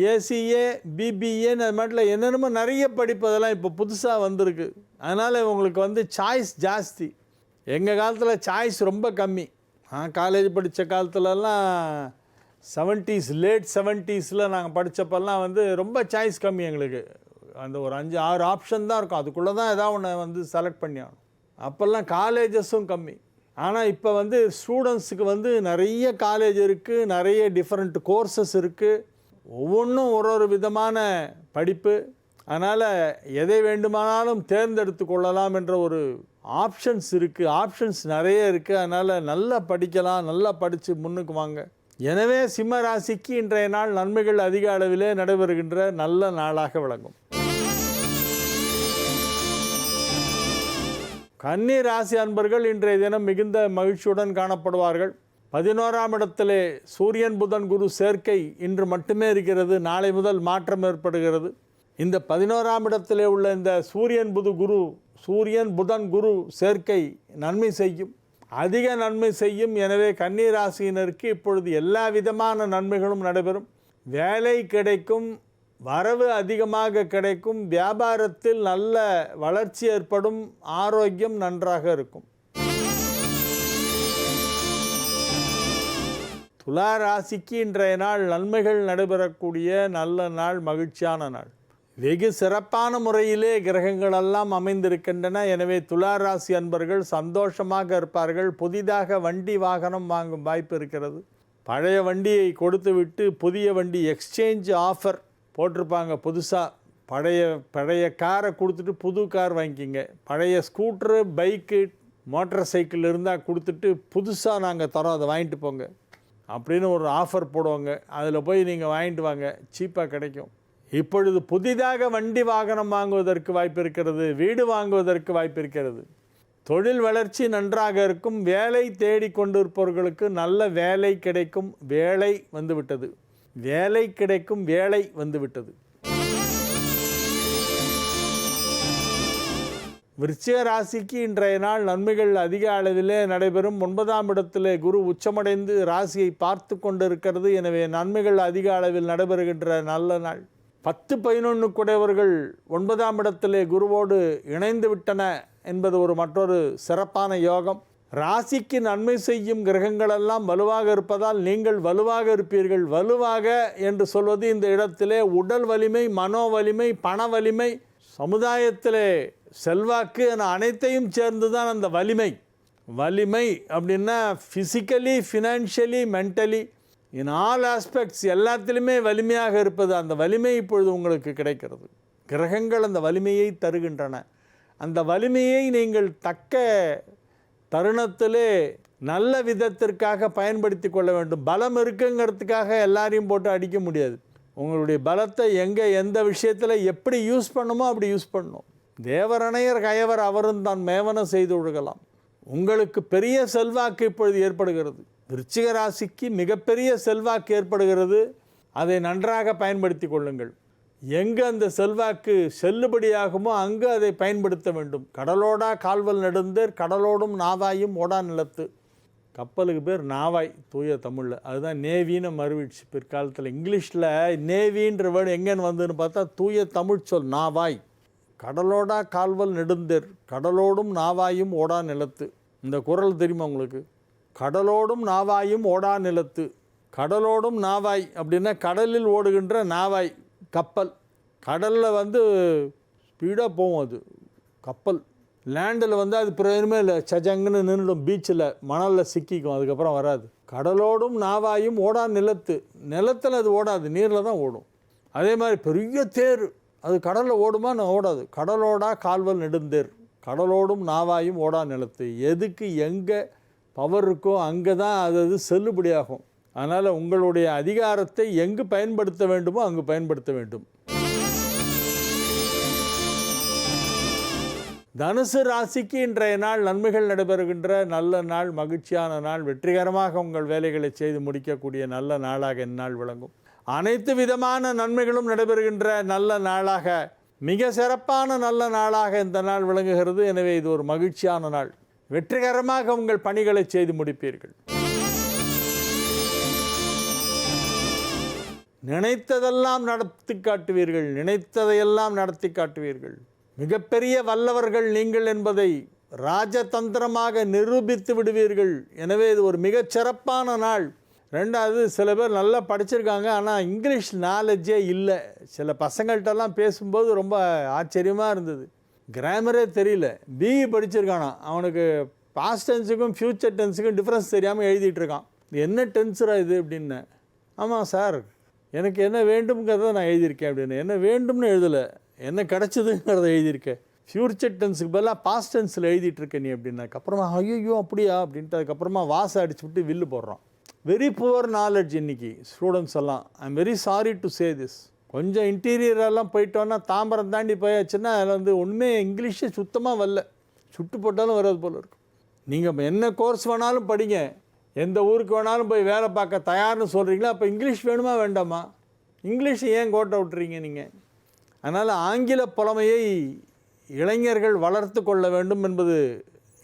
ஏசிஏ, பிபிஏன்னு அது மாதிரில என்னென்னமோ நிறைய படிப்பு அதெல்லாம் இப்போ புதுசாக வந்திருக்கு. அதனால் உங்களுக்கு சாய்ஸ் ஜாஸ்தி. எங்கள் காலத்தில் சாய்ஸ் ரொம்ப கம்மி. காலேஜ் படித்த காலத்துலலாம் 70s, லேட் 70s நாங்கள் படித்தப்பெல்லாம் ரொம்ப சாய்ஸ் கம்மி. எங்களுக்கு அந்த ஒரு 5-6 ஆப்ஷன் தான் இருக்கும். அதுக்குள்ளே தான் ஏதாவது ஒன்று செலக்ட் பண்ணி ஆகணும். அப்போல்லாம் காலேஜஸும் கம்மி. ஆனால் இப்போ ஸ்டூடெண்ட்ஸுக்கு நிறைய காலேஜ் இருக்குது, நிறைய டிஃப்ரெண்ட் கோர்சஸ் இருக்குது. ஒவ்வொன்றும் ஒரு விதமான படிப்பு. அதனால் எதை வேண்டுமானாலும் தேர்ந்தெடுத்து கொள்ளலாம் என்ற ஒரு ஆப்ஷன்ஸ் இருக்குது, ஆப்ஷன்ஸ் நிறைய இருக்குது. அதனால் நல்லா படிக்கலாம், நல்லா படித்து முன்னுக்கு வாங்க. எனவே சிம்ம ராசிக்கு இன்றைய நாள் நன்மைகள் அதிக அளவிலே நடைபெறுகின்ற நல்ல நாளாக விளங்கும். கன்னி ராசி அன்பர்கள் இன்றைய தினம் மிகுந்த மகிழ்ச்சியுடன் காணப்படுவார்கள். 11ஆம் இடத்திலே சூரியன் புதன் குரு சேர்க்கை இன்று மட்டுமே இருக்கிறது. நாளை முதல் மாற்றம் ஏற்படுகிறது. இந்த 11ஆம் இடத்திலே உள்ள இந்த சூரியன் புதன் குரு சேர்க்கை நன்மை செய்யும், அதிக நன்மை செய்யும். எனவே கன்னி ராசியினருக்கு இப்பொழுது எல்லா விதமான நன்மைகளும் நடைபெறும். வேலை கிடைக்கும், வரவு அதிகமாக கிடைக்கும், வியாபாரத்தில் நல்ல வளர்ச்சி ஏற்படும், ஆரோக்கியம் நன்றாக இருக்கும். துலா ராசிக்கு இன்றைய நாள் நன்மைகள் நடைபெறக்கூடிய நல்ல நாள், மகிழ்ச்சியான நாள். வெகு சிறப்பான முறையிலே கிரகங்களெல்லாம் அமைந்திருக்கின்றன. எனவே துலா ராசி அன்பர்கள் சந்தோஷமாக இருப்பார்கள். புதிதாக வண்டி வாகனம் வாங்கும் வாய்ப்பு இருக்கிறது. பழைய வண்டியை கொடுத்துவிட்டு புதிய வண்டி எக்ஸ்சேஞ்ச் ஆஃபர் போட்டிருப்பாங்க. புதுசாக பழைய காரை கொடுத்துட்டு புது கார் வாங்கிக்கிங்க. பழைய ஸ்கூட்ரு, பைக்கு, மோட்டார் சைக்கிள் இருந்தால் கொடுத்துட்டு புதுசாக நாங்கள் தரோம், அதை வாங்கிட்டு போங்க அப்படின்னு ஒரு ஆஃபர் போடுவாங்க. அதில் போய் நீங்கள் வாங்கிட்டு வாங்க, சீப்பாக கிடைக்கும். இப்பொழுது புதிதாக வண்டி வாகனம் வாங்குவதற்கு வாய்ப்பு இருக்கிறது, வீடு வாங்குவதற்கு வாய்ப்பு இருக்கிறது. தொழில் வளர்ச்சி நன்றாக இருக்கும். வேலை தேடிக்கொண்டிருப்பவர்களுக்கு நல்ல வேலை கிடைக்கும். வேலை வந்துவிட்டது. வேலை கிடைக்கும், வேலை வந்துவிட்டது. விருச்சிக ராசிக்கு இன்றைய நாள் நன்மைகள் அதிக அளவிலே நடைபெறும். 9ஆம் இடத்திலே குரு உச்சமடைந்து ராசியை பார்த்து கொண்டிருக்கிறது. எனவே நன்மைகள் அதிக அளவில் நடைபெறுகின்ற நல்ல நாள். 10-11 குடையவர்கள் 9ஆம் இடத்திலே குருவோடு இணைந்து விட்டன என்பது மற்றொரு சிறப்பான யோகம். ராசிக்கு நன்மை செய்யும் கிரகங்களெல்லாம் வலுவாக இருப்பதால் நீங்கள் வலுவாக இருப்பீர்கள். வலுவாக என்று சொல்வது இந்த இடத்திலே உடல் வலிமை, மனோ வலிமை, பண வலிமை, சமுதாயத்திலே செல்வாக்கு என அனைத்தையும் சேர்ந்து தான் அந்த வலிமை. வலிமை அப்படின்னா physically, financially, mentally, in all aspects எல்லாத்திலுமே வலிமையாக இருப்பது. அந்த வலிமை இப்பொழுது உங்களுக்கு கிடைக்கிறது. கிரகங்கள் அந்த வலிமையை தருகின்றன. அந்த வலிமையை நீங்கள் தக்க தருணத்திலே நல்ல விதத்திற்காக பயன்படுத்தி கொள்ள வேண்டும். பலம் இருக்குங்கிறதுக்காக எல்லாரையும் போட்டு அடிக்க முடியாது. உங்களுடைய பலத்தை எந்த விஷயத்தில் எப்படி யூஸ் பண்ணுமோ அப்படி யூஸ் பண்ணணும். தேவரணையர் கயவர் அவரும் தான் மேவன செய்து ஒழுகலாம். உங்களுக்கு பெரிய செல்வாக்கு இப்பொழுது ஏற்படுகிறது. விருச்சிக ராசிக்கு மிகப்பெரிய செல்வாக்கு ஏற்படுகிறது. அதை நன்றாக பயன்படுத்தி கொள்ளுங்கள். எங்கு அந்த செல்வாக்கு செல்லுபடியாகுமோ அங்கு அதை பயன்படுத்த வேண்டும். கடலோடா கால்வல் நெடுந்தேர், கடலோடும் நாவாயும் ஓடா நிலத்து. கப்பலுக்கு பேர் நாவாய் தூய தமிழில். அதுதான் நேவின்னு மறுவிடுச்சு பிற்காலத்தில். இங்கிலீஷில் நேவின்ற வேர்டு எங்கேன்னு வந்துன்னு பார்த்தா தூய தமிழ் சொல் நாவாய். கடலோடா கால்வல் நெடுந்தேர், கடலோடும் நாவாயும் ஓடா நிலத்து. இந்த குறள் தெரியுமா உங்களுக்கு? கடலோடும் நாவாயும் ஓடா நிலத்து. கடலோடும் நாவாய் அப்படின்னா கடலில் ஓடுகின்ற நாவாய், கப்பல். கடலில் ஸ்பீடாக போகும் அது கப்பல். லேண்டில் அது பிரயோஜனமே இல்லை, சஜங்குன்னு நின்றுடும். பீச்சில் மணலில் சிக்கிக்கும், அதுக்கப்புறம் வராது. கடலோடும் நாவாயும் ஓடா நிலத்து. நிலத்தில் அது ஓடாது, நீரில் தான் ஓடும். அதே மாதிரி பெரிய தேர் அது கடலில் ஓடுமா? ஓடாது. கடலோடா கால்வல் நெடுந்தேர், கடலோடும் நாவாயும் ஓடா நிலத்து. எதுக்கு எங்கே பவர் இருக்கோ அங்கே தான் அது செல்லுபடியாகும். அதனால் உங்களுடைய அதிகாரத்தை எங்கு பயன்படுத்த வேண்டுமோ அங்கு பயன்படுத்த வேண்டும். தனுசு ராசிக்கு இன்றைய நாள் நன்மைகள் நடைபெறுகின்ற நல்ல நாள், மகிழ்ச்சியான நாள். வெற்றிகரமாக உங்கள் வேலைகளை செய்து முடிக்கக்கூடிய நல்ல நாளாக இந்நாள் விளங்கும். அனைத்து விதமான நன்மைகளும் நடைபெறுகின்ற நல்ல நாளாக, மிக சிறப்பான நல்ல நாளாக இந்த நாள் விளங்குகிறது. எனவே இது ஒரு மகிழ்ச்சியான நாள். வெற்றிகரமாக உங்கள் பணிகளை செய்து முடிப்பீர்கள். நினைத்ததெல்லாம் நடத்தி காட்டுவீர்கள். நினைத்ததையெல்லாம் நடத்தி காட்டுவீர்கள். மிகப்பெரிய வல்லவர்கள் நீங்கள் என்பதை ராஜதந்திரமாக நிரூபித்து விடுவீர்கள். எனவே இது ஒரு மிகச்சிறப்பான நாள். ரெண்டாவது, சில பேர் நல்லா படிச்சிருக்காங்க, ஆனால் இங்கிலீஷ் நாலேஜே இல்லை. சில பசங்கள்கிட்டலாம் பேசும்போது ரொம்ப ஆச்சரியமாக இருந்தது. கிராமரே தெரியல. பிஇ படிச்சிருக்கானா, அவனுக்கு பாஸ்ட் டென்ஸுக்கும் ஃப்யூச்சர் டென்ஸுக்கும் டிஃப்ரென்ஸ் தெரியாமல் எழுதிட்டு இருக்கான். என்ன டென்ஸரா இது அப்படின்னு. ஆமாம் சார், எனக்கு என்ன வேண்டும்ங்கிறத நான் எழுதியிருக்கேன் அப்படின்னு. என்ன வேண்டும்னு எழுதலை, என்ன கிடச்சிதுங்கிறத எழுதியிருக்கேன். ஃப்யூச்சர் டென்ஸுக்கு பதிலாக பாஸ்ட் டென்ஸில் எழுதிட்டு இருக்க நீ அப்படின்னாக்க அப்புறமா ஐயோ அப்படியா அப்படின்ட்டு அதுக்கப்புறமா வாசை அடிச்சு விட்டு வில்லு போடுறான். வெரி புவர் நாலேஜ் இன்றைக்கி ஸ்டூடெண்ட்ஸ் எல்லாம். I am very sorry to say this. கொஞ்சம் இன்டீரியரெல்லாம் போயிட்டோன்னா தாம்பரம் தாண்டி போயாச்சுன்னா அதில் வந்து ஒன்றுமே இங்கிலீஷே சுத்தமாக வரல, சுட்டு போட்டாலும் வராது போல் இருக்கும். நீங்கள் என்ன கோர்ஸ் வேணாலும் படிங்க, எந்த ஊருக்கு வேணாலும் போய் வேலை பார்க்க தயார்னு சொல்கிறீங்களா, அப்போ இங்கிலீஷ் வேணுமா வேண்டாமா? இங்கிலீஷை ஏன் கோட்டை விட்டுறீங்க நீங்கள்? அதனால் ஆங்கில புலமையை இளைஞர்கள் வளர்த்து கொள்ள வேண்டும் என்பது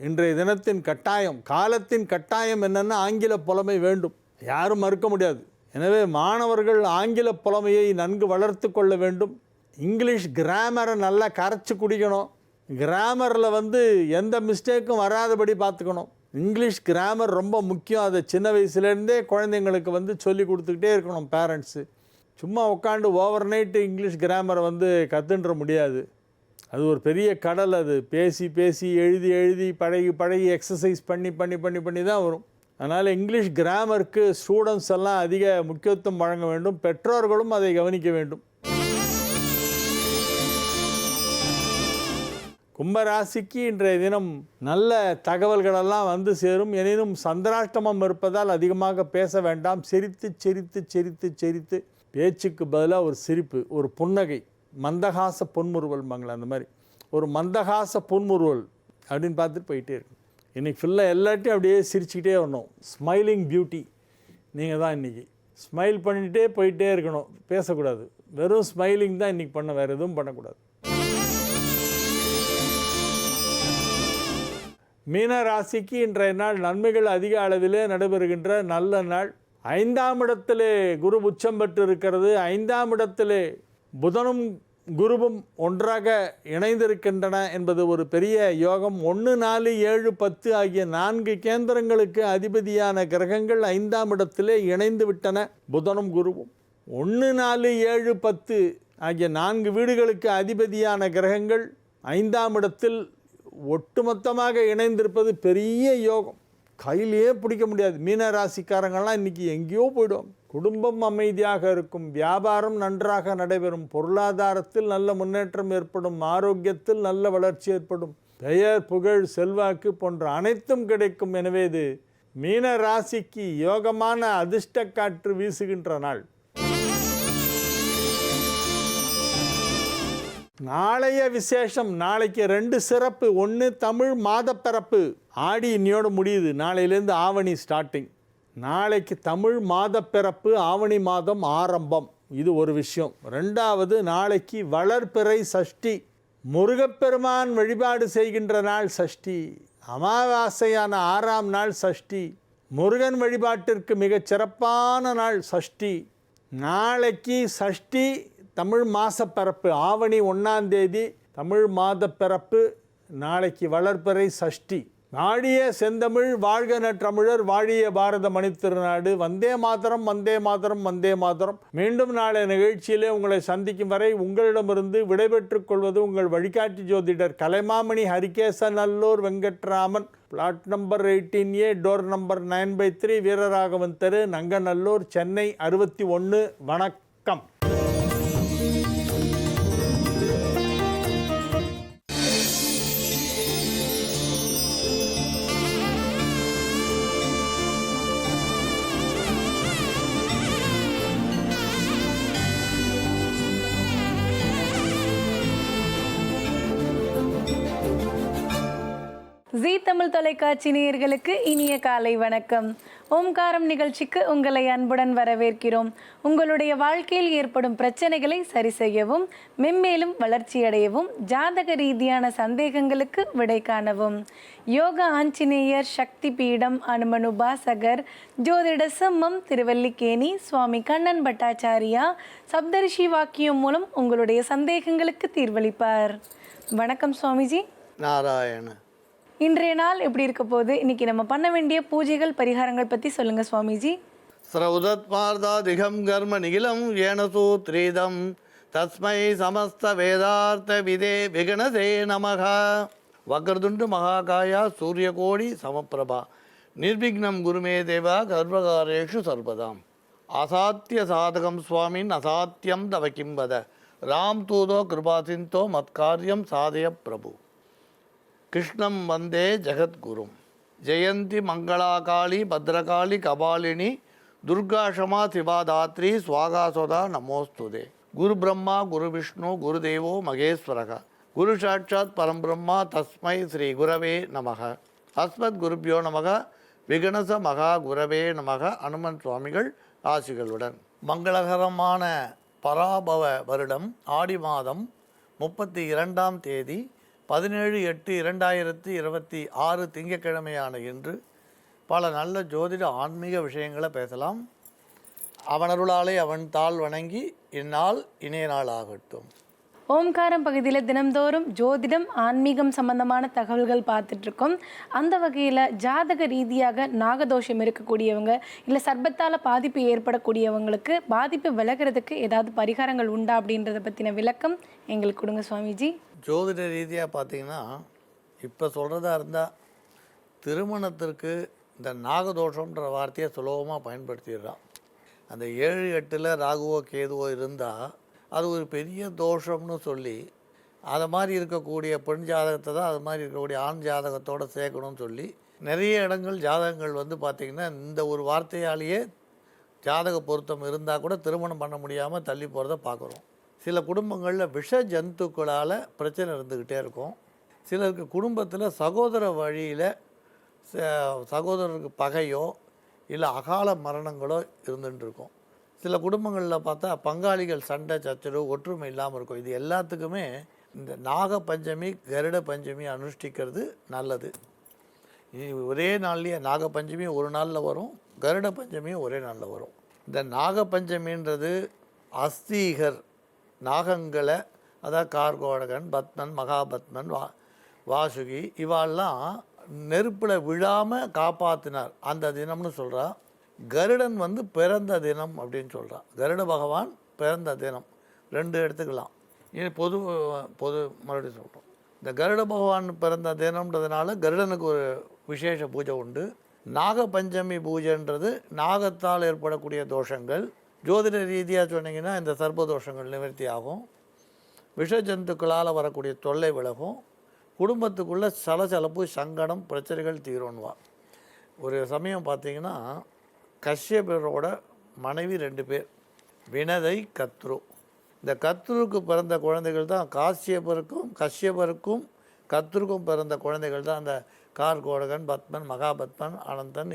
இன்றைய தினத்தின் கட்டாயம். காலத்தின் கட்டாயம் என்னென்னா ஆங்கில புலமை வேண்டும், யாரும் மறுக்க முடியாது. எனவே மாணவர்கள் ஆங்கில புலமையை நன்கு வளர்த்து கொள்ள வேண்டும். இங்கிலீஷ் கிராமரை நல்லா கரைச்சி குடிக்கணும். கிராமரில் வந்து எந்த மிஸ்டேக்கும் வராதபடி பார்த்துக்கணும். இங்கிலீஷ் கிராமர் ரொம்ப முக்கியம். அதை சின்ன வயசுலேருந்தே குழந்தைங்களுக்கு வந்து சொல்லி கொடுத்துக்கிட்டே இருக்கணும் பேரண்ட்ஸு. சும்மா உட்காந்து ஓவர் நைட்டு இங்கிலீஷ் கிராமரை வந்து கற்றுன்ற முடியாது. அது ஒரு பெரிய கடல். அது பேசி பேசி எழுதி எழுதி பழகி எக்ஸசைஸ் பண்ணி தான் வரும். அதனால் இங்கிலீஷ் கிராமருக்கு ஸ்டூடெண்ட்ஸ் எல்லாம் அதிக முக்கியத்துவம் வழங்க வேண்டும். பெற்றோர்களும் அதை கவனிக்க வேண்டும். கும்பராசிக்கு இன்றைய தினம் நல்ல தகவல்களெல்லாம் வந்து சேரும். எனினும் சந்திராஷ்டமம் இருப்பதால் அதிகமாக பேச வேண்டாம். சிரித்து பேச்சுக்கு பதிலாக ஒரு சிரிப்பு, ஒரு புன்னகை, மந்தகாச பொன்முறுவல்பாங்களே அந்த மாதிரி ஒரு மந்தகாச பொன்முறுவல் அப்படின்னு பார்த்துட்டு போயிட்டே இருக்கும். இன்றைக்கி ஃபுல்லாக எல்லாத்தையும் அப்படியே சிரிச்சுக்கிட்டே வரணும். ஸ்மைலிங் பியூட்டி நீங்கள் தான் இன்றைக்கி. ஸ்மைல் பண்ணிகிட்டே போயிட்டே இருக்கணும், பேசக்கூடாது. வெறும் ஸ்மைலிங் தான் இன்றைக்கி பண்ண, வேறு எதுவும் பண்ணக்கூடாது. மீன ராசிக்கு இன்றைய நாள் நன்மைகள் அதிக அளவிலே நடைபெறுகின்ற நல்ல நாள். 5ஆம் இடத்திலே குரு உச்சம் பெற்று இருக்கிறது. 5ஆம் இடத்திலே புதனும் குருவும் ஒன்றாக இணைந்திருக்கின்றன என்பது ஒரு பெரிய யோகம். 1, 4, 7, 10 ஆகிய 4 கேந்திரங்களுக்கு அதிபதியான கிரகங்கள் 5ஆம் இடத்திலே இணைந்து விட்டன. புதனும் குருவும் 1, 4, 7, 10 ஆகிய 4 வீடுகளுக்கு அதிபதியான கிரகங்கள் 5ஆம் இடத்தில் ஒட்டுமொத்தமாக இணைந்திருப்பது பெரிய யோகம். கையிலேயே பிடிக்க முடியாது. மீன ராசிக்காரங்கள்லாம் இன்றைக்கி எங்கேயோ போய்டும். குடும்பம் அமைதியாக இருக்கும், வியாபாரம் நன்றாக நடைபெறும், பொருளாதாரத்தில் நல்ல முன்னேற்றம் ஏற்படும், ஆரோக்கியத்தில் நல்ல வளர்ச்சி ஏற்படும், பெயர் புகழ் செல்வாக்கு போன்ற அனைத்தும் கிடைக்கும். எனவே இது மீன ராசிக்கு யோகமான அதிர்ஷ்ட காற்று வீசுகின்ற நாள். நாளைய விசேஷம். நாளைக்கு 2 சிறப்பு. 1 தமிழ் மாதப்பிறப்பு. ஆடி இன்னையோடு முடியுது, நாளையிலேருந்து ஆவணி ஸ்டார்டிங். நாளைக்கு தமிழ் மாதப்பிறப்பு, ஆவணி மாதம் ஆரம்பம். இது ஒரு விஷயம். 2வது நாளைக்கு வளர்பிறை சஷ்டி. முருகப்பெருமான் வழிபாடு செய்கின்ற நாள் சஷ்டி. அமாவாசையான 6ஆம் நாள் சஷ்டி. முருகன் வழிபாட்டிற்கு மிகச் சிறப்பான நாள் சஷ்டி. நாளைக்கு சஷ்டி தமிழ் மாதப்பிறப்பு. ஆவணி 1ஆம் தேதி தமிழ் மாதப்பிறப்பு. நாளைக்கு வளர்பிறை சஷ்டி. வாழிய செந்தமிழ் வாழ்க நற்றமிழர், வாழிய பாரத மணித்திருநாடு. வந்தே மாதரம், வந்தே மாதரம், வந்தே மாதரம். மீண்டும் நாளை நிகழ்ச்சியிலே உங்களை சந்திக்கும் வரை உங்களிடமிருந்து விடைபெற்றுக் கொள்வது உங்கள் வழிகாட்டி ஜோதிடர் Kalaimamani Harikesan Nallur Venkatraman. Plot number 18A, door number 9/3, Veeraraghavan தெரு, நங்கநல்லூர், சென்னை 61. வணக்கம். ஜீ தமிழ் தொலைக்காட்சி நேயர்களுக்கு இனிய காலை வணக்கம். ஓம்காரம் நிகழ்ச்சிக்கு உங்களை அன்புடன் வரவேற்கிறோம். உங்களுடைய வாழ்க்கையில் ஏற்படும் பிரச்சனைகளை சரி செய்யவும், மென்மேலும் வளர்ச்சியடையவும், ஜாதக ரீதியான சந்தேகங்களுக்கு விடை காணவும் யோக ஆஞ்சநேயர் சக்தி பீடம் அனுமன் உபாசகர் ஜோதிட சிம்மம் திருவல்லிக்கேணி சுவாமி கண்ணன் பட்டாச்சாரியா சப்தரிஷி வாக்கியம் மூலம் உங்களுடைய சந்தேகங்களுக்கு தீர்வளிப்பார். வணக்கம் சுவாமிஜி. நாராயண. இன்றைய நாள் எப்படி இருக்க போகுது? இன்னைக்கு நம்ம பண்ண வேண்டிய பூஜைகள் பரிகாரங்கள் பற்றி சொல்லுங்க சுவாமிஜி. ஸ்ரௌதத்மார்தாதிகம் கர்ம நிகிலம் ஏனசூத்ரீதம் தஸ்மை சமஸ்த வேதார்த்த விதே விகணசே நமக. வக்ரதுண்டு மகாகாயா சூரியகோடி சமப்பிரபா நிர்விக்னம் குருமே தேவா கர்வகாரேஷு சர்வதாம். அசாத்திய சாதகம் சுவாமின் அசாத்தியம் தவ கிம்பத ராம் தூதோ கிருபாசிந்தோ மத்காரியம் சாதய பிரபு கிருஷ்ணம் வந்தே ஜெகத்குரும் ஜெயந்தி மங்களாகாளி பத்ரகாளி கபாலினி துர்காஷமா சிவாதாத்ரி ஸ்வாகாசோதா நமோஸ்துதே. குரு பிரம்மா குரு விஷ்ணு குரு தேவோ மகேஸ்வரக குரு சாட்சாத் பரம்பிரம்மா தஸ்மை ஸ்ரீ குரவே நமக. அஸ்மத் குருபியோ நமக விகணச மகா குரவே நமக. அனுமன் சுவாமிகள் ஆசிகளுடன். மங்களகரமான பராபவ வருடம் ஆடி மாதம் 32ஆம் தேதி 17/8/2026 திங்கட்கிழமையான இன்று பல நல்ல ஜோதிட ஆன்மீக விஷயங்களை பேசலாம். அவனருளாலே அவன் தாள் வணங்கி இந்நாள் இணைய நாள் ஆகட்டும். ஓம்காரம் பகுதியில் தினம்தோறும் ஜோதிடம் ஆன்மீகம் சம்பந்தமான தகவல்கள் பார்த்துட்ருக்கோம். அந்த வகையில் ஜாதக ரீதியாக நாகதோஷம் இருக்கக்கூடியவங்க இல்லை சர்பத்தால் பாதிப்பு ஏற்படக்கூடியவங்களுக்கு பாதிப்பு விலகிறதுக்கு ஏதாவது பரிகாரங்கள் உண்டா அப்படின்றத பற்றின விளக்கம் எங்களுக்கு கொடுங்க சுவாமிஜி. ஜோதிட ரீதியாக பார்த்தீங்கன்னா இப்போ சொல்கிறதா இருந்தால் திருமணத்திற்கு இந்த நாகதோஷம்ன்ற வார்த்தையை சுலபமாக பயன்படுத்திடுறான். அந்த 7-8 ராகுவோ கேதுவோ இருந்தால் அது ஒரு பெரிய தோஷம்னு சொல்லி அதை மாதிரி இருக்கக்கூடிய பெண் ஜாதகத்தை தான் அது மாதிரி இருக்கக்கூடிய ஆண் ஜாதகத்தோடு சேர்க்கணும்னு சொல்லி நிறைய இடங்கள் ஜாதகங்கள் வந்து பார்த்திங்கன்னா இந்த ஒரு வார்த்தையாலேயே ஜாதக பொருத்தம் இருந்தால் கூட திருமணம் பண்ண முடியாமல் தள்ளி போகிறத பார்க்குறோம். சில குடும்பங்களில் விஷ ஜந்துக்களால் பிரச்சனை இருந்துக்கிட்டே இருக்கும். சிலருக்கு குடும்பத்தில் சகோதர வழியில் சகோதரருக்கு பகையோ இல்லை அகால மரணங்களோ இருந்துகிட்டு இருக்கும். சில குடும்பங்களில் பார்த்தா பங்காளிகள் சண்டை சச்சரவு ஒற்றுமை இல்லாமல் இருக்கும். இது எல்லாத்துக்குமே இந்த நாக பஞ்சமி கருட பஞ்சமி அனுஷ்டிக்கிறது நல்லது. ஒரே நாள்லேயே நாக பஞ்சமி ஒரு நாளில் வரும், கருட பஞ்சமியும் ஒரே நாளில் வரும். இந்த நாக பஞ்சமின்றது அஸ்தீகர் நாகங்களை, அதாவது கார்கோடகன், பத்மன், மகாபத்மன், வாசுகி இவாள்லாம் நெருப்பில் விழாமல் காப்பாற்றினார் அந்த தினம்னு சொல்கிறா. கருடன் வந்து பிறந்த தினம் அப்படின்னு சொல்கிறான். கருட பகவான் பிறந்த தினம் 2 எடுத்துக்கலாம். இது பொது மறுபடியும் சொல்கிறோம். இந்த கருட பகவான் பிறந்த தினம்ன்றதுனால கருடனுக்கு ஒரு விசேஷ பூஜை உண்டு. நாக பஞ்சமி பூஜைன்றது நாகத்தால் ஏற்படக்கூடிய தோஷங்கள் ஜோதிட ரீதியாக சொன்னீங்கன்னா இந்த சர்ப்ப தோஷங்கள் நிவர்த்தி ஆகும். விஷ ஜந்துக்களால் வரக்கூடிய தொல்லை விலகும். குடும்பத்துக்குள்ளே சலசலப்பு சங்கடம் பிரச்சனைகள் தீரும்வா. ஒரு சமயம் பார்த்திங்கன்னா கஷ்யபரோட மனைவி 2 பேர், வினதை கத்ரு. இந்த கத்ருக்கு பிறந்த குழந்தைகள் தான் கஷ்யபருக்கும் கத்ருக்கும் பிறந்த குழந்தைகள் தான் அந்த கார்கோடகன், பத்மன், மகாபத்மன், அனந்தன்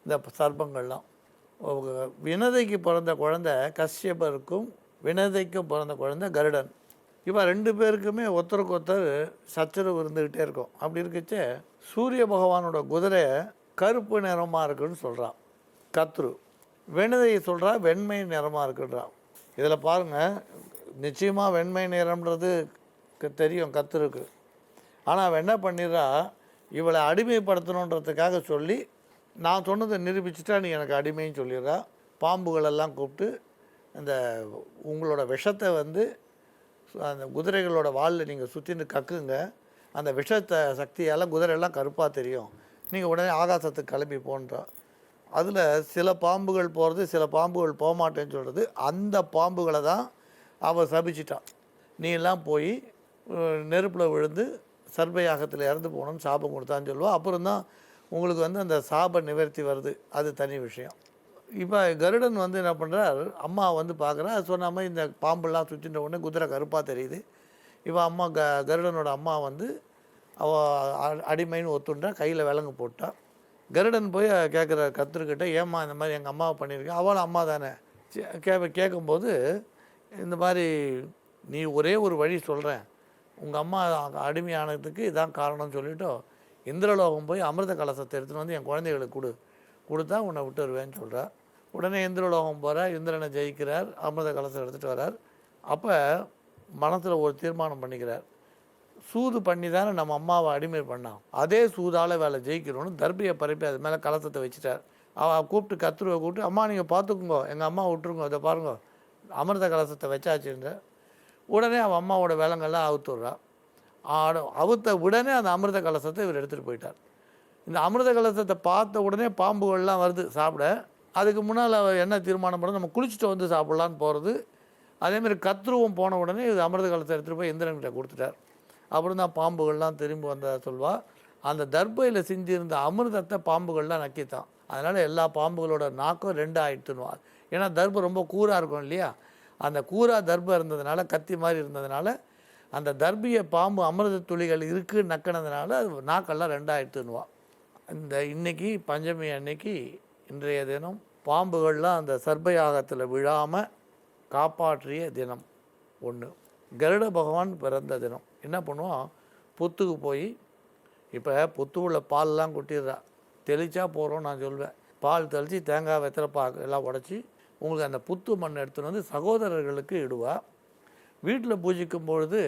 இந்த சர்ப்பங்கள்லாம். வினதைக்கு பிறந்த குழந்தை கஷ்யபருக்கும் வினதைக்கும் பிறந்த குழந்தை கருடன். 2 பேருக்குமே ஒருத்தருக்கு ஒருத்தர் சச்சரவு இருந்துக்கிட்டே இருக்கும். அப்படி இருக்கச்சே சூரிய பகவானோட குதிரை கருப்பு நிறமாக இருக்குன்னு சொல்கிறான் கத்ரு. வினதையை சொல்கிறா வெண்மை நிறமாக இருக்குன்றான். இதில் பாருங்கள், நிச்சயமாக வெண்மை நிறம்ன்றது தெரியும் கத்ருக்கு. ஆனால் அவன் என்ன பண்ணிடுறா, இவளை அடிமைப்படுத்தணுன்றதுக்காக சொல்லி நான் சொன்னதை நிரூபிச்சுட்டா நீ எனக்கு அடிமைன்னு சொல்லிடுறா. பாம்புகளெல்லாம் கூப்பிட்டு அந்த உங்களோட விஷத்தை வந்து அந்த குதிரைகளோட வாலில் நீங்கள் சுற்றின்னு கக்குங்க, அந்த விஷத்தை சக்தியால் குதிரையெல்லாம் கருப்பாக தெரியும், நீங்கள் உடனே ஆகாசத்துக்கு கிளம்பி போன்றா. அதில் சில பாம்புகள் போகிறது, சில பாம்புகள் போக மாட்டேன்னு சொல்கிறது. அந்த பாம்புகளை தான் அவள் சபிச்சிட்டான். நீ எல்லாம் போய் நெருப்பில் விழுந்து சர்பயாகத்தில் இறந்து போகணும்னு சாபம் கொடுத்தான்னு சொல்லுவாள். அப்புறம் தான் உங்களுக்கு வந்து அந்த சாப நிவர்த்தி வருது, அது தனி விஷயம். இப்போ கருடன் வந்து என்ன பண்ணுறார், அம்மா வந்து பார்க்குறா, சொன்ன மாதிரி இந்த பாம்பெல்லாம் சுற்றின்ற உடனே குதிரை கருப்பாக தெரியுது. இவன் அம்மா கருடனோட அம்மா வந்து அவள் அடிமைன்னு ஒத்துண்டா, கையில் விலங்கு போட்டா. கருடன் போய் கேட்குற கத்துருக்கிட்ட, ஏம்மா இந்த மாதிரி எங்கள் அம்மாவை பண்ணியிருக்கேன், அவளும் அம்மா தானே கேட்கும்போது இந்த மாதிரி நீ ஒரே ஒரு வழி சொல்கிறேன், உங்கள் அம்மா அடிமையானதுக்கு இதான் காரணம்னு சொல்லிவிட்டோம், இந்திரலோகம் போய் அமிர்த கலசத்தை எடுத்துகிட்டு வந்து என் குழந்தைகளுக்கு கொடுத்தா உன்னை விட்டு வருவேன்னு சொல்கிறா. உடனே இந்திரலோகம் போகிறார், இந்திரனை ஜெயிக்கிறார், அமிர்த கலசம் எடுத்துகிட்டு வர்றார். அப்போ மனசில் ஒரு தீர்மானம் பண்ணிக்கிறார், சூது பண்ணி தானே நம்ம அம்மாவை அடிமை பண்ணான், அதே சூதால் வேலை ஜெயிக்கணும்னு தர்பியை பரப்பி அது மேலே கலசத்தை வச்சுட்டார். அவள் கூப்பிட்டு கத்துருவை கூப்பிட்டு, அம்மா நீங்கள் பார்த்துக்குங்கோ, எங்கள் அம்மா விட்டுருங்க, அதை பாருங்க அமிர்த கலசத்தை வச்சாச்சுன்ற. உடனே அவன் அம்மாவோட வேலைங்கள்லாம் அவுத்துடுறா. அவுத்த உடனே அந்த அமிர்த கலசத்தை இவர் எடுத்துகிட்டு போயிட்டார். இந்த அமிர்த கலசத்தை பார்த்த உடனே பாம்புகள்லாம் வருது சாப்பிட. அதுக்கு முன்னால் அவள் என்ன தீர்மானம் பண்ண, நம்ம குளிச்சுட்டு வந்து சாப்பிட்லான்னு போகிறது. அதேமாதிரி கத்ருவம் போன உடனே இது அமிர்த கலசத்தை எடுத்துகிட்டு போய் இந்திரன்கிட்ட கொடுத்துட்டார். அப்புறம் தான் பாம்புகள்லாம் திரும்பி வந்ததா சொல்வா. அந்த தர்பையில் செஞ்சிருந்த அமிர்தத்தை பாம்புகள்லாம் நக்கித்தான். அதனால் எல்லா பாம்புகளோட நாக்கும் 2 ஆயிடுத்துனுவா. ஏன்னா தர்பை ரொம்ப கூராக இருக்கும் இல்லையா, அந்த கூரா தர்பை இருந்ததுனால, கத்தி மாதிரி இருந்ததுனால, அந்த தர்பியை பாம்பு அமிர்த துளிகள் இருக்குது நக்கினதுனால அது நாக்கெல்லாம் 2 ஆயிடுத்துனுவா. இன்னைக்கு பஞ்சமி அன்னைக்கு இன்றைய தினம் பாம்புகள்லாம் அந்த சர்பயாகத்தில் விழாமல் காப்பாற்றிய தினம் ஒன்று. கருட பகவான் பிறந்த தினம். என்ன பண்ணுவோம், புத்துக்கு போய் இப்போ புத்து உள்ள பால்லாம் கொட்டிடுறா, தெளிச்சா போகிறோம். நான் சொல்வேன், பால் தெளித்து தேங்காய் வெத்தலை பாக்கு எல்லாம் உடச்சி உங்களுக்கு அந்த புத்து மண் எடுத்துன்னு வந்து சகோதரர்களுக்கு இடுவா. வீட்டில் பூஜிக்கும் பொழுது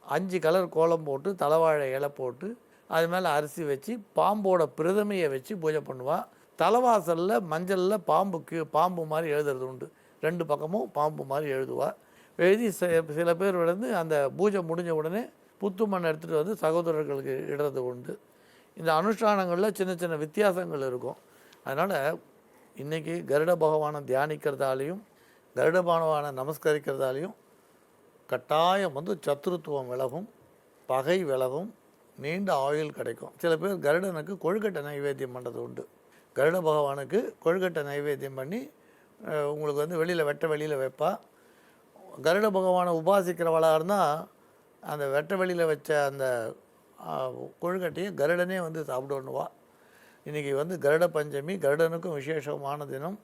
5 கலர் கோலம் போட்டு தலைவாழை இலை போட்டு அது மேலே அரிசி வச்சு பாம்போட பிரதமையை வச்சு பூஜை பண்ணுவாள். தலைவாசலில் மஞ்சளில் பாம்பு மாதிரி எழுதுறது உண்டு. 2 பக்கமும் பாம்பு மாதிரி எழுதுவாள். எழுதி சில பேர் வந்து அந்த பூஜை முடிஞ்ச உடனே புத்து மண் எடுத்துகிட்டு வந்து சகோதரர்களுக்கு இடுறது உண்டு. இந்த அனுஷ்டானங்களில் சின்ன சின்ன வித்தியாசங்கள் இருக்கும். அதனால் இன்றைக்கி கருட பகவானை தியானிக்கிறதாலையும் கருட பகவானை நமஸ்கரிக்கிறதாலையும் கட்டாயம் வந்து சத்துருத்துவம் விலகும், பகை விலகும், நீண்ட ஆயுள் கிடைக்கும். சில பேர் கருடனுக்கு கொழுக்கட்டை நைவேத்தியம் பண்ணுறது உண்டு. கருட பகவானுக்கு கொழுக்கட்டை நைவேத்தியம் பண்ணி உங்களுக்கு வந்து வெளியில் வைப்பா. கருட பகவானை உபாசிக்கிறவளாக இருந்தால் அந்த வெட்ட வெளியில் வச்ச அந்த கொழுக்கட்டையை கருடனே வந்து சாப்பிடுவா. இன்றைக்கி வந்து கருட பஞ்சமி, கருடனுக்கும் விசேஷமான தினம்.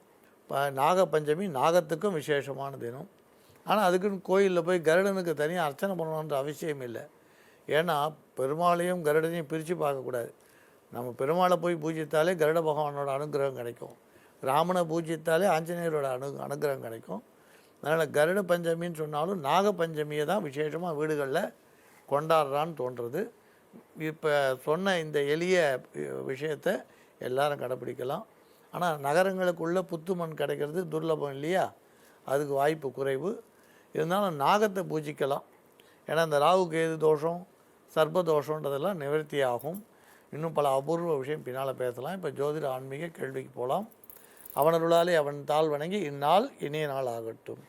நாக பஞ்சமி நாகத்துக்கும் விசேஷமான தினம். ஆனால் அதுக்குன்னு கோயிலில் போய் கருடனுக்கு தனியாக அர்ச்சனை பண்ணணுன்ற அவசியம் இல்லை. ஏன்னா பெருமாளையும் கருடனையும் பிரித்து பார்க்கக்கூடாது. நம்ம பெருமாளை போய் பூஜித்தாலே கருட பகவானோட அனுகிரகம் கிடைக்கும். ராமனை பூஜித்தாலே ஆஞ்சநேயரோட அனுகிரகம் கிடைக்கும். அதனால் கருட பஞ்சமின்னு சொன்னாலும் நாக பஞ்சமியை தான் விசேஷமாக வீடுகளில் கொண்டாடுறான்னு தோன்றுறது. இப்போ சொன்ன இந்த எளிய விஷயத்தை எல்லாரும் கடைப்பிடிக்கலாம். ஆனால் நகரங்களுக்குள்ளே புத்து மண் கிடைக்கிறது துர்லபம் இல்லையா, அதுக்கு வாய்ப்பு குறைவு. இருந்தாலும் நாகத்தை பூஜிக்கலாம். ஏன்னா இந்த ராகு கேது தோஷம், சர்ப்ப தோஷன்றதெல்லாம் நிவர்த்தி ஆகும். இன்னும் பல அபூர்வ விஷயம் பின்னால் பேசலாம். இப்போ ஜோதிட ஆன்மீக கேள்விக்கு போகலாம். அவனருளாலே அவன் தாழ் வணங்கி இந்நாள் இனிய நாள் ஆகட்டும்.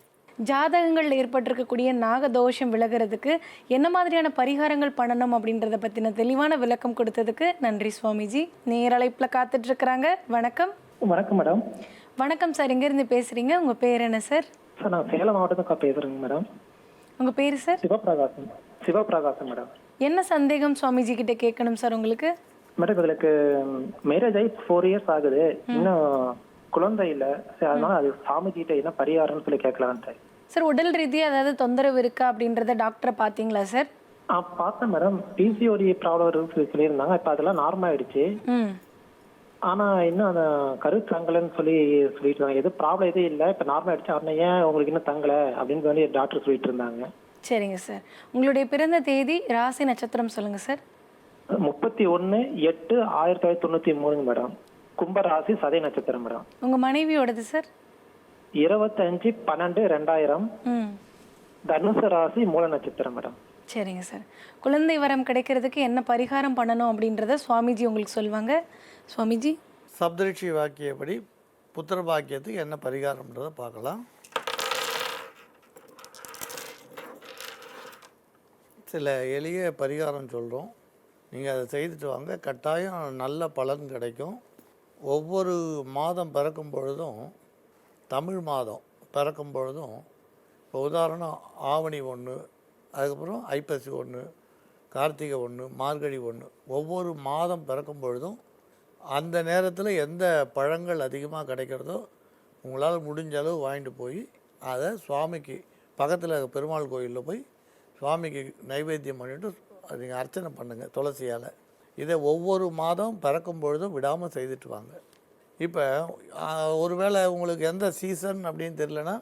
ஜாதகங்கள் ஏற்பட்டிருக்கக்கூடிய நாகதோஷம் விலகிறதுக்கு என்ன மாதிரியான பரிகாரங்கள் பண்ணணும் அப்படின்றத பற்றின தெளிவான விளக்கம் கொடுத்ததுக்கு நன்றி சுவாமிஜி. நேரழைப்பில் காத்துட்ருக்குறாங்க. வணக்கம். வணக்கம் மேடம். வணக்கம் சார், எங்கேருந்து பேசுகிறீங்க? உங்கள் பேர் என்ன சார்? சார் நான் சேலம் மாவட்டத்துக்கு பேசுகிறேங்க மேடம். உங்கள் பேர் சார்? சிவபிரகாசம் மேடம். என்ன சந்தேகம் சுவாமிஜி கிட்ட கேட்கணும் சார் உங்களுக்கு? மேடம் இதுக்கு மேரேஜ் ஆகி 4 இயர்ஸ் ஆகுது, இன்னும் குழந்தை இல்லை. அதனால அது சாமிஜிட்ட என்ன பரிகாரம்னு சொல்லி கேட்கலான்ட்டு. சார் உடல் ரீதியாக ஏதாவது தொந்தரவு இருக்கா அப்படின்றத டாக்டரை பார்த்தீங்களா சார்? பார்த்தேன் மேடம். பிசிஓடி ப்ராப்ளம் இருக்குன்னு சொல்லியிருந்தாங்க. இப்போ அதெல்லாம் நார்மல் ஆயிடுச்சு. ஆனால் இன்னும் அந்த கரு தங்கலைன்னு சொல்லிட்டு இருந்தாங்க. எதுவும் ப்ராப்ளம் எதுவும் இல்லை, இப்போ நார்மல் ஆயிடுச்சு. ஆனால் ஏன் உங்களுக்கு இன்னும் தங்கலை அப்படின்னு சொல்லி டாக்டர் சொல்லிட்டு இருந்தாங்க. சரிங்க சார், உங்களுடைய பிறந்த தேதி, ராசி, நட்சத்திரம் சொல்லுங்கள் சார். 31/8/1993 மேடம். கும்பராசி, சதய நட்சத்திரம் மேடம். உங்கள் மனைவியோடது சார்? 25/12/2000 தனுசு ராசி, மூல நட்சத்திரம் மேடம். சரிங்க சார், குழந்தை வரம் கிடைக்கிறதுக்கு என்ன பரிகாரம் பண்ணணும் அப்படின்றத சுவாமிஜி உங்களுக்கு சொல்லுவாங்க. சுவாமிஜி. சப்தரிஷி வாக்கியப்படி புத்திர பாக்கியத்துக்கு என்ன பரிகாரம்ன்றதை பார்க்கலாம். சில எளிய பரிகாரம் சொல்கிறோம், நீங்கள் அதை செய்துட்டு வாங்க. கட்டாயம் நல்ல பலன் கிடைக்கும். ஒவ்வொரு மாதம் பிறக்கும் பொழுதும், தமிழ் மாதம் பிறக்கும் பொழுதும், இப்போ உதாரணம் ஆவணி 1, அதுக்கப்புறம் ஐப்பசி 1, கார்த்திகை 1, மார்கழி 1, ஒவ்வொரு மாதம் பிறக்கும் பொழுதும் அந்த நேரத்தில் எந்த பழங்கள் அதிகமாக கிடைக்கிறதோ உங்களால் முடிஞ்ச அளவு வாங்கிட்டு போய் அதை சுவாமிக்கு பக்கத்தில் பெருமாள் கோயிலில் போய் சுவாமிக்கு நைவேத்தியம் பண்ணிவிட்டு நீங்கள் அர்ச்சனை பண்ணுங்கள் துளசியால். இதை ஒவ்வொரு மாதம் பிறக்கும் பொழுதும் விடாமல் செய்துட்டு வாங்க. இப்போ ஒருவேளை உங்களுக்கு எந்த சீசன் அப்படின்னு தெரியலனா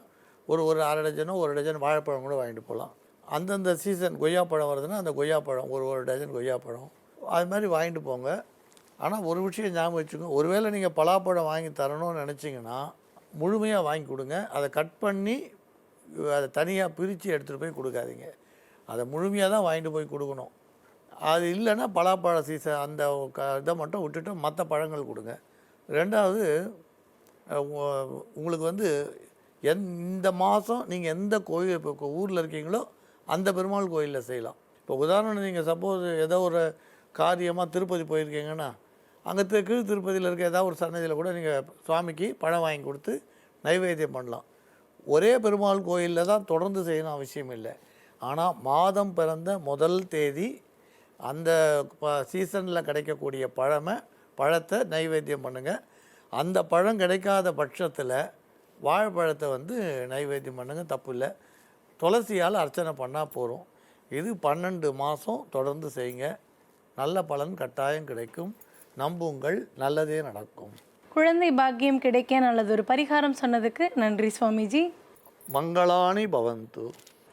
ஒரு 1/2 டஜனோ 1 டஜன் வாழைப்பழம் கூட வாங்கிட்டு போகலாம். அந்தந்த சீசன் கொய்யாப்பழம் வருதுன்னா அந்த கொய்யாப்பழம் ஒரு டஜன் கொய்யாப்பழம் அது மாதிரி வாங்கிட்டு போங்க. ஆனால் ஒரு விஷயம் ஞாபகம் வச்சுக்கோங்க, ஒருவேளை நீங்கள் பலாப்பழம் வாங்கி தரணும்னு நினச்சிங்கன்னா முழுமையாக வாங்கி கொடுங்க. அதை கட் பண்ணி அதை தனியாக பிரித்து எடுத்துகிட்டு போய் கொடுக்காதீங்க. அதை முழுமையாக தான் வாங்கிட்டு போய் கொடுக்கணும். அது இல்லைன்னா பலாப்பழ சீசன் அந்த இதை மட்டும் விட்டுட்டு மற்ற பழங்கள் கொடுங்க. ரெண்டாவது, உங்களுக்கு வந்து இந்த மாதம் நீங்கள் எந்த கோயில் இப்போ ஊரில் இருக்கீங்களோ அந்த பெருமாள் கோயிலில் செய்யலாம். இப்போ உதாரணம் நீங்கள் சப்போஸ் ஏதோ ஒரு காரியமாக திருப்பதி போயிருக்கீங்கன்னா அங்கே கீழ் திருப்பதியில் இருக்க ஏதாவது ஒரு சன்னதியில் கூட நீங்கள் சுவாமிக்கு பழம் வாங்கி கொடுத்து நைவேத்தியம் பண்ணலாம். ஒரே பெருமாள் கோயிலில் தான் தொடர்ந்து செய்யணும் அவசியம் இல்லை. ஆனால் மாதம் பிறந்த முதல் தேதி அந்த சீசனில் கிடைக்கக்கூடிய பழத்தை நைவேத்தியம் பண்ணுங்கள். அந்த பழம் கிடைக்காத பட்சத்தில் வாழைப்பழத்தை நைவேத்தியம் பண்ணுங்கள், தப்பு இல்லை. துளசியால் அர்ச்சனை பண்ணால் போகிறோம். இது 12 மாதம் தொடர்ந்து செய்யுங்க. நல்ல பலன் கட்டாயம் கிடைக்கும். நம்புங்கள், நல்லதே நடக்கும். குழந்தை பாக்கியம் கிடைக்க நல்லதொரு பரிகாரம் சொன்னதுக்கு நன்றி சுவாமிஜி. மங்களானி பவந்து.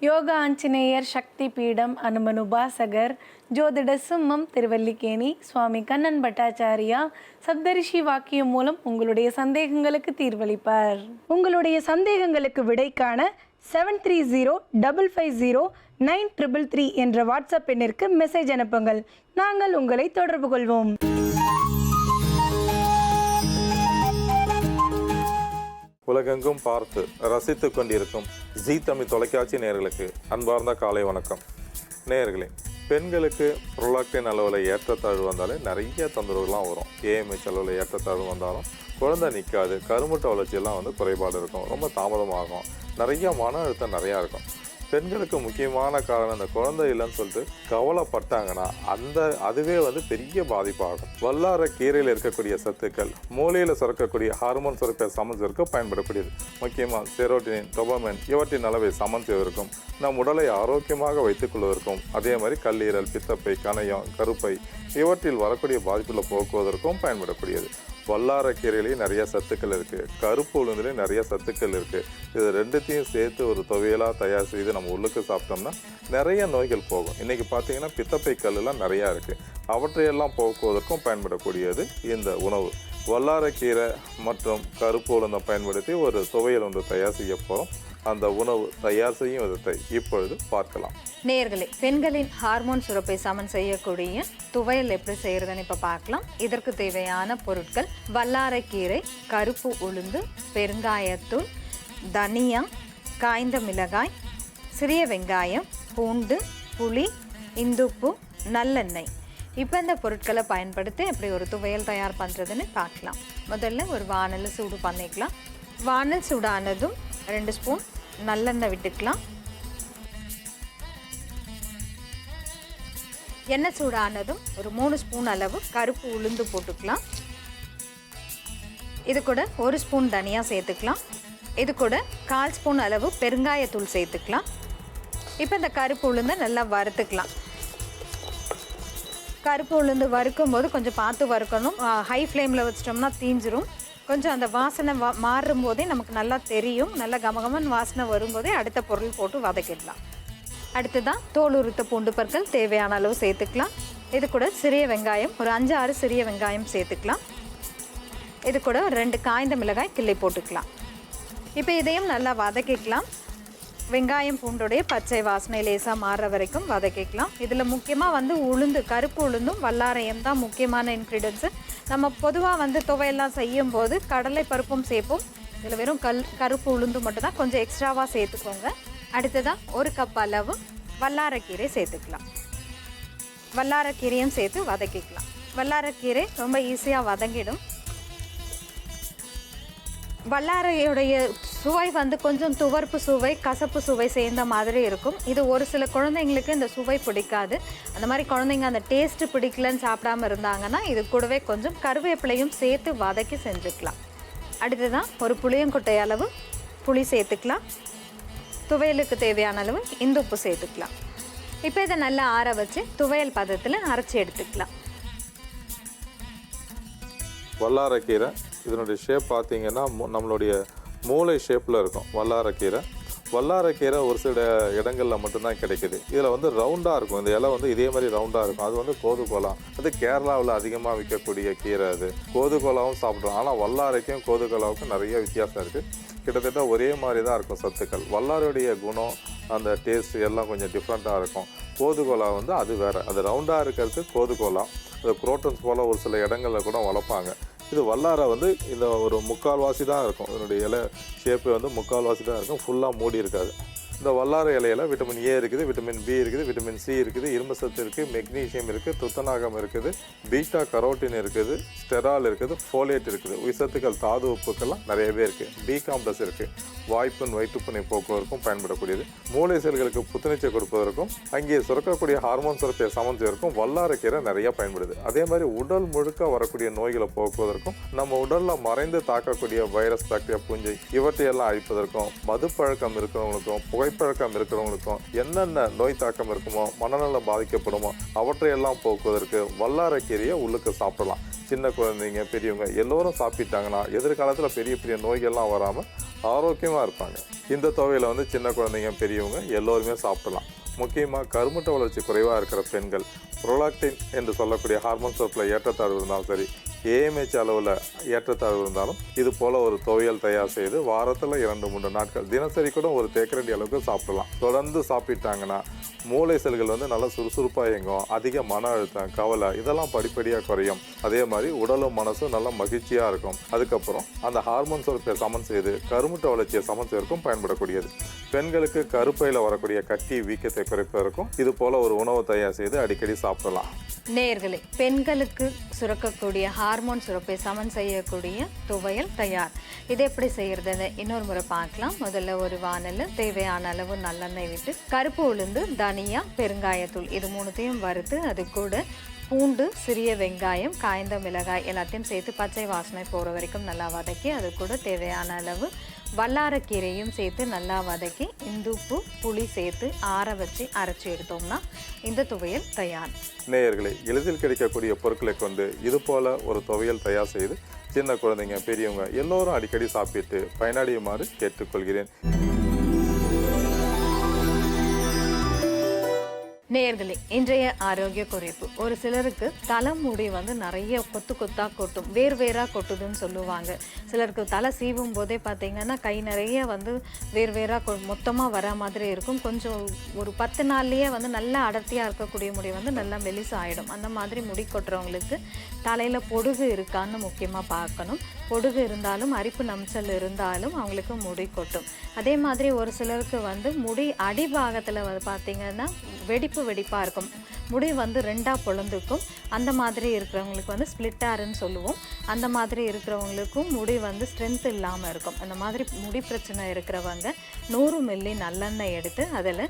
யோகா ஆஞ்சநேயர் சக்தி பீடம் அனுமன் உபாசகர் ஜோதிட சிம்மம் திருவல்லிக்கேணி சுவாமி கண்ணன் பட்டாச்சாரியா சப்தரிஷி வாக்கியம் மூலம் உங்களுடைய சந்தேகங்களுக்கு தீர்வளிப்பார். உங்களுடைய சந்தேகங்களுக்கு விடை காண 7305509333 என்ற வாட்ஸ்அப் எண்ணிற்கு மெசேஜ் அனுப்புங்கள். நாங்கள் உங்களை தொடர்பு கொள்வோம். உலகெங்கும் பார்த்து ரசித்து கொண்டிருக்கும் ஜீ தமிழ் தொலைக்காட்சி நேயர்களுக்கு அன்பார்ந்த காலை வணக்கம். நேயர்களே, பெண்களுக்கு ப்ரொலாக்டின் அளவில் ஏற்றத்தாழ்வு வந்தாலே நிறைய தொந்தரவுலாம் வரும். ஏஎம்ஹெச் அளவில் ஏற்றத்தாழ்வு வந்தாலும் குழந்தை நிற்காது, கருமுட்டை வளர்ச்சியெல்லாம் குறைபாடு இருக்கும், ரொம்ப தாமதமாகும், நிறைய மன அழுத்தம் நிறையா இருக்கும். பெண்களுக்கு முக்கியமான காரணம் இந்த குழந்தை இல்லைன்னு சொல்லிட்டு கவலைப்பட்டாங்கன்னா அதுவே பெரிய பாதிப்பாகும். வல்லார கீரையில் இருக்கக்கூடிய சத்துக்கள் மூளையில் சுரக்கக்கூடிய ஹார்மோன் சுரப்பை சமன் செய்வதற்கு பயன்படக்கூடியது. முக்கியமாக செரோட்டினின், டோபமைன் இவற்றின் அளவை சமன் செய்வதற்கும் நம் உடலை ஆரோக்கியமாக வைத்துக் கொள்வதற்கும் அதே மாதிரி கல்லீரல், பித்தப்பை, கணையம், கருப்பை இவற்றில் வரக்கூடிய பாதிப்புகளை போக்குவதற்கும் பயன்படக்கூடியது. வல்லார கீரையிலேயும் நிறைய சத்துக்கள் இருக்குது, கருப்பு உளுந்துலேயும் நிறைய சத்துக்கள் இருக்குது. இது ரெண்டுத்தையும் சேர்த்து ஒரு துவையலாக தயார் செய்து நம்ம உள்ளுக்கு சாப்பிட்டோம்னா நிறைய நோய்கள் போகும். இன்றைக்கி பார்த்தீங்கன்னா பித்தப்பை கல்லாம் நிறையா இருக்குது. அவற்றையெல்லாம் போக்குவதற்கும் பயன்படக்கூடியது இந்த உணவு. வல்லாரக்கீரை மற்றும் கருப்பு உளுந்தை பயன்படுத்தி ஒரு துவையல் ஒன்று தயார் செய்ய போகிறோம். அந்த உணவு தயார் செய்யும் விதத்தை இப்பொழுது பார்க்கலாம். நேயர்களே, பெண்களின் ஹார்மோன் சுரப்பை சமன் செய்யக்கூடிய துவையல் எப்படி செய்யறதுன்னு இப்போ பார்க்கலாம். இதற்கு தேவையான பொருட்கள்: வல்லாரக்கீரை, கருப்பு உளுந்து, பெருங்காயத்தூள், தனியா, காய்ந்த மிளகாய், சிறிய வெங்காயம், பூண்டு, புளி, இந்துப்பு, நல்லெண்ணெய். இப்போ இந்த பொருட்களை பயன்படுத்தி எப்படி ஒரு துவையல் தயார் பண்ணுறதுன்னு பார்க்கலாம். முதல்ல ஒரு வானல் சூடு பண்ணிக்கலாம். வானல் சூடானதும் 2 ஸ்பூன் நல்லெண்ணெய் விட்டுக்கலாம். எண்ணெய் சூடானதும் ஒரு 3 ஸ்பூன் அளவு கருப்பு உளுந்து போட்டுக்கலாம். இது கூட 1 ஸ்பூன் தனியா சேர்த்துக்கலாம். இது கூட 1/4 ஸ்பூன் அளவு பெருங்காயத்தூள் சேர்த்துக்கலாம். இப்போ இந்த கருப்பு உளுந்தை நல்லா வறுத்துக்கலாம். கருப்பு உளுந்து வறுக்கும் போது கொஞ்சம் பார்த்து வறுக்கணும். ஹை ஃப்ளேமில் வச்சிட்டோம்னா தீஞ்சிரும். கொஞ்சம் அந்த வாசனை மாறும் போதே நமக்கு நல்லா தெரியும். நல்லா கமகமன் வாசனை வரும்போதே அடுத்த பொருள் போட்டு வதக்கிடலாம். அடுத்ததான் தோல் உரித்த பூண்டு பற்கள் தேவையான அளவு சேர்த்துக்கலாம். இது கூட சிறிய வெங்காயம் ஒரு 5-6 சிறிய வெங்காயம் சேர்த்துக்கலாம். இது கூட 2 காய்ந்த மிளகாய் கிள்ளி போட்டுக்கலாம். இப்போ இதையும் நல்லா வதக்கிக்கலாம். வெங்காயம் பூண்டுடைய பச்சை வாசனை லேசாக மாறுற வரைக்கும் வதக்கிக்கலாம். இதில் முக்கியமாக உளுந்து, கருப்பு உளுந்தும் வல்லாரையும் தான் முக்கியமான இன்க்ரீடியன்ஸு. நம்ம பொதுவாக துவையெல்லாம் செய்யும் போது கடலை பருப்பும் சேர்ப்போம். இதில் வெறும் கருப்பு உளுந்து மட்டும் தான், கொஞ்சம் எக்ஸ்ட்ராவாக சேர்த்துக்கோங்க. அடுத்ததான் 1 கப் அளவு வல்லாரக்கீரை சேர்த்துக்கலாம். வல்லாரக்கீரையும் சேர்த்து வதக்கிக்கலாம். வல்லாரக்கீரை ரொம்ப ஈஸியாக வதங்கிடும். வல்லாரையுடைய சுவை கொஞ்சம் துவர்ப்பு சுவை, கசப்பு சுவை சேர்ந்த மாதிரி இருக்கும். இது ஒரு சில குழந்தைங்களுக்கு இந்த சுவை பிடிக்காது. அந்த மாதிரி குழந்தைங்க அந்த டேஸ்ட்டு பிடிக்கலன்னு சாப்பிடாமல் இருந்தாங்கன்னா இது கூடவே கொஞ்சம் கருவேப்பிலையும் சேர்த்து வதக்கி செஞ்சுக்கலாம். அடுத்ததான் ஒரு புளியங்கொட்டை அளவு புளி சேர்த்துக்கலாம். துவையலுக்கு தேவையான அளவு இந்துப்பு சேர்த்துக்கலாம். இப்போ இதை நல்லா ஆற வச்சு துவையல் பதத்தில் அரைச்சி எடுத்துக்கலாம். வல்லாரக்கீரை இதனுடைய ஷேப் பார்த்தீங்கன்னா நம்மளுடைய மூளை ஷேப்பில் இருக்கும். வல்லாரக்கீரை ஒரு சில இடங்களில் மட்டும்தான் கிடைக்குது. இதில் ரவுண்டாக இருக்கும். இந்த இலை இதே மாதிரி ரவுண்டாக இருக்கும். அது கோதுகோலா, அது கேரளாவில் அதிகமாக விற்கக்கூடிய கீரை. அது கோதுகோலாவும் சாப்பிட்றோம். ஆனால் வல்லாரைக்கும் கோதுகோலாவுக்கும் நிறைய வித்தியாசம் இருக்குது. கிட்டத்தட்ட ஒரே மாதிரி தான் இருக்கும் சத்துக்கள். வல்லாருடைய குணம், அந்த டேஸ்ட் எல்லாம் கொஞ்சம் டிஃப்ரெண்ட்டாக இருக்கும். கோதுகோலா அது வேறு. அது ரவுண்டாக இருக்கிறது கோதுகோலா. அது குரோட்டன்ஸ் போல் ஒரு சில இடங்களில் கூட வளர்ப்பாங்க. இது வல்லாரை வந்து இந்த ஒரு முக்கால்வாசி தான் இருக்கும், இதனுடைய இலை ஷேப்பு வந்து முக்கால்வாசி தான் இருக்கும், ஃபுல்லாக மூடி இருக்காது. இந்த வல்லாரை இலையில் விட்டமின் ஏ இருக்குது, விட்டமின் பி இருக்குது, விட்டமின் சி இருக்குது, இரும்பு சத்து இருக்குது, மெக்னீஷியம் இருக்குது, துத்தநாகம் இருக்குது, பீட்டா கரோட்டின் இருக்குது, ஸ்டெரால் இருக்குது, ஃபோலேட் இருக்குது, உயிர்சத்துக்கள் தாது உப்புக்கெல்லாம் நிறையவே இருக்குது. பி காம்ப்ளெக்ஸ் இருக்குது, வாய்ப்புண் வயிற்றுப்பண்ணை போக்குவதற்கும் பயன்படக்கூடியது. மூளை செல்களுக்கு புத்துணர்ச்சி கொடுப்பதற்கும் அங்கே சுரக்கக்கூடிய ஹார்மோன் சுரப்பியை சமன் செய்வதற்கும் வல்லாரைக்கீரை நிறைய பயன்படுது. அதே மாதிரி உடல் முழுக்க வரக்கூடிய நோய்களை போக்குவதற்கும், நம்ம உடலில் மறைந்து தாக்கக்கூடிய வைரஸ், பாக்டீரியா, பூஞ்சை இவற்றையெல்லாம் அழிப்பதற்கும், மது பழக்கம் இருக்கிறவங்களுக்கும் புகைப்பழக்கம் இருக்கிறவங்களுக்கும் என்னென்ன நோய் தாக்கம் இருக்குமோ, மனநலம் பாதிக்கப்படுமோ அவற்றையெல்லாம் போக்குவதற்கு வல்லாரைக்கீரையை உள்ளுக்கு சாப்பிடலாம். சின்ன குழந்தைங்க, பெரியவங்க எல்லோரும் சாப்பிட்டாங்கன்னா எதிர்காலத்தில் பெரிய பெரிய நோய்கள்லாம் வராமல் ஆரோக்கியமாக இருப்பாங்க. இந்த துவையில் வந்து சின்ன குழந்தைங்க, பெரியவங்க எல்லோருமே சாப்பிடலாம். முக்கியமாக கருமுட்டை வளர்ச்சி குறைவாக இருக்கிற பெண்கள், புரோலாக்டின் என்று சொல்லக்கூடிய ஹார்மோன் சுரப்பில் ஏற்றத்தாழ்வு இருந்தாலும் சரி, ஏஎம்ஹெச் அளவில் ஏற்றத்தாழ்வு இருந்தாலும் இது போல் ஒரு துவையல் தயார் செய்து வாரத்தில் 2-3 நாட்கள் தினசரி கூட ஒரு தேக்கரண்டி அளவுக்கு சாப்பிடலாம். தொடர்ந்து சாப்பிட்டாங்கன்னா மூளை செல்கள் வந்து நல்லா சுறுசுறுப்பாக இயங்கும், அதிக மன அழுத்தம், கவலை இதெல்லாம் படிப்படியாக குறையும். அதே மாதிரி உடலும் மனசும் நல்லா மகிழ்ச்சியாக இருக்கும். அதுக்கப்புறம் அந்த ஹார்மோன் சுரப்பியை சமன் செய்து கருமுட்டை வளர்ச்சியை சமன் செய்வதற்கும் பயன்படக்கூடியது. பெண்களுக்கு கருப்பையில் வரக்கூடிய கட்டி வீக்கத்தை குறைப்பதற்கும் இது போல் ஒரு உணவு தயார் செய்து அடிக்கடி சாப்பிடலாம். நேயர்களே, பெண்களுக்கு சுரக்கக்கூடிய ஹார்மோன் சுரப்பை சமன் செய்யக்கூடிய துவையல் தயார். இது எப்படி செய்யறதுன்னு இன்னொரு முறை பார்க்கலாம். முதல்ல ஒரு வானல்ல தேவையான அளவு நல்லெண்ணெய் விட்டு கருப்பு உளுந்து, தனியா, பெருங்காயத்தூள் இது 3த்தையும் வறுத்து அது கூட பூண்டு, சிறிய வெங்காயம், காய்ந்த மிளகாய் எல்லாத்தையும் சேர்த்து பச்சை வாசனை போகிற வரைக்கும் நல்லா வதக்கி அது கூட தேவையான அளவு வல்லாரக்கீரையும் சேர்த்து நல்லா வதக்கி இந்துப்பு, புளி சேர்த்து ஆற வச்சு அரைச்சி எடுத்தோம்னா இந்த துவையல் தயார். நேயர்களே, எளிதில் கிடைக்கக்கூடிய பொருட்களை கொண்டு இது போல ஒரு துவையல் தயார் செய்து சின்ன குழந்தைங்க, பெரியவங்க எல்லோரும் அடிக்கடி சாப்பிட்டு பயனடையுமாறு கேட்டுக்கொள்கிறேன். நேயர்களே, இன்றைய ஆரோக்கிய குறிப்பு. ஒரு சிலருக்கு தலைமுடி வந்து நிறைய கொத்து கொத்தா கொட்டும், வேறு வேறாக கொட்டுதுன்னு சொல்லுவாங்க. சிலருக்கு தலை சீவும் போதே பார்த்தீங்கன்னா கை நிறைய வந்து வேறு வேறாக மொத்தமாக வர மாதிரி இருக்கும். கொஞ்சம் ஒரு 10 நாள்லேயே வந்து நல்லா அடர்த்தியாக இருக்கக்கூடிய முடி வந்து நல்லா மெலிசு ஆகிடும். அந்த மாதிரி முடி கொட்டுறவங்களுக்கு தலையில் பொடுகு இருக்கான்னு முக்கியமாக பார்க்கணும். பொடுகு இருந்தாலும் அரிப்பு நம்சல் இருந்தாலும் அவங்களுக்கு முடி கொட்டும். அதே மாதிரி ஒரு சிலருக்கு வந்து முடி அடிபாகத்தில் வந்து பார்த்திங்கன்னா வெடிப்பாக இருக்கும், முடி வந்து 2ஆக பொழந்துக்கும். அந்த மாதிரி இருக்கிறவங்களுக்கு வந்து ஸ்பிளிட் ஹேர்ன்னு சொல்லுவோம். அந்த மாதிரி இருக்கிறவங்களுக்கும் முடி வந்து ஸ்ட்ரென்த் இல்லாமல் இருக்கும். அந்த மாதிரி முடி பிரச்சனை இருக்கிறவங்க 100 மில்லி நல்லெண்ணெய் எடுத்து அதில்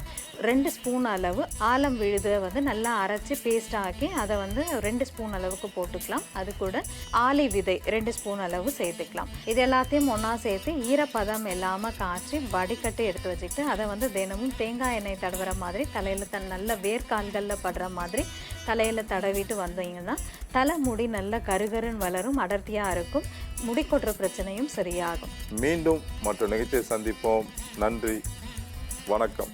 2 ஸ்பூன் அளவு ஆலம் விழுதை வந்து நல்லா அரைச்சி பேஸ்ட் ஆக்கி அதை வந்து 2 ஸ்பூன் அளவுக்கு போட்டுக்கலாம். அது கூட ஆளி விதை 2 ஸ்பூன் அளவு சேர்த்துக்கலாம். இது எல்லாத்தையும் ஒன்றா சேர்த்து ஈரப்பதம் இல்லாமல் காய்ச்சி வடிகட்டி எடுத்து வச்சுக்கிட்டு அதை வந்து தினமும் தேங்காய் எண்ணெய் தடவுற மாதிரி தலையில் நல்ல வேர்க்கால்களில் படுற மாதிரி தலையில் தடவிட்டு வந்தீங்கன்னா தலைமுடி நல்ல கருகருன்னு வளரும், அடர்த்தியாக இருக்கும், முடி கொட்டுற பிரச்சனையும் சரியாகும். மீண்டும் மற்ற நிகழ்ச்சியை சந்திப்போம். நன்றி, வணக்கம்.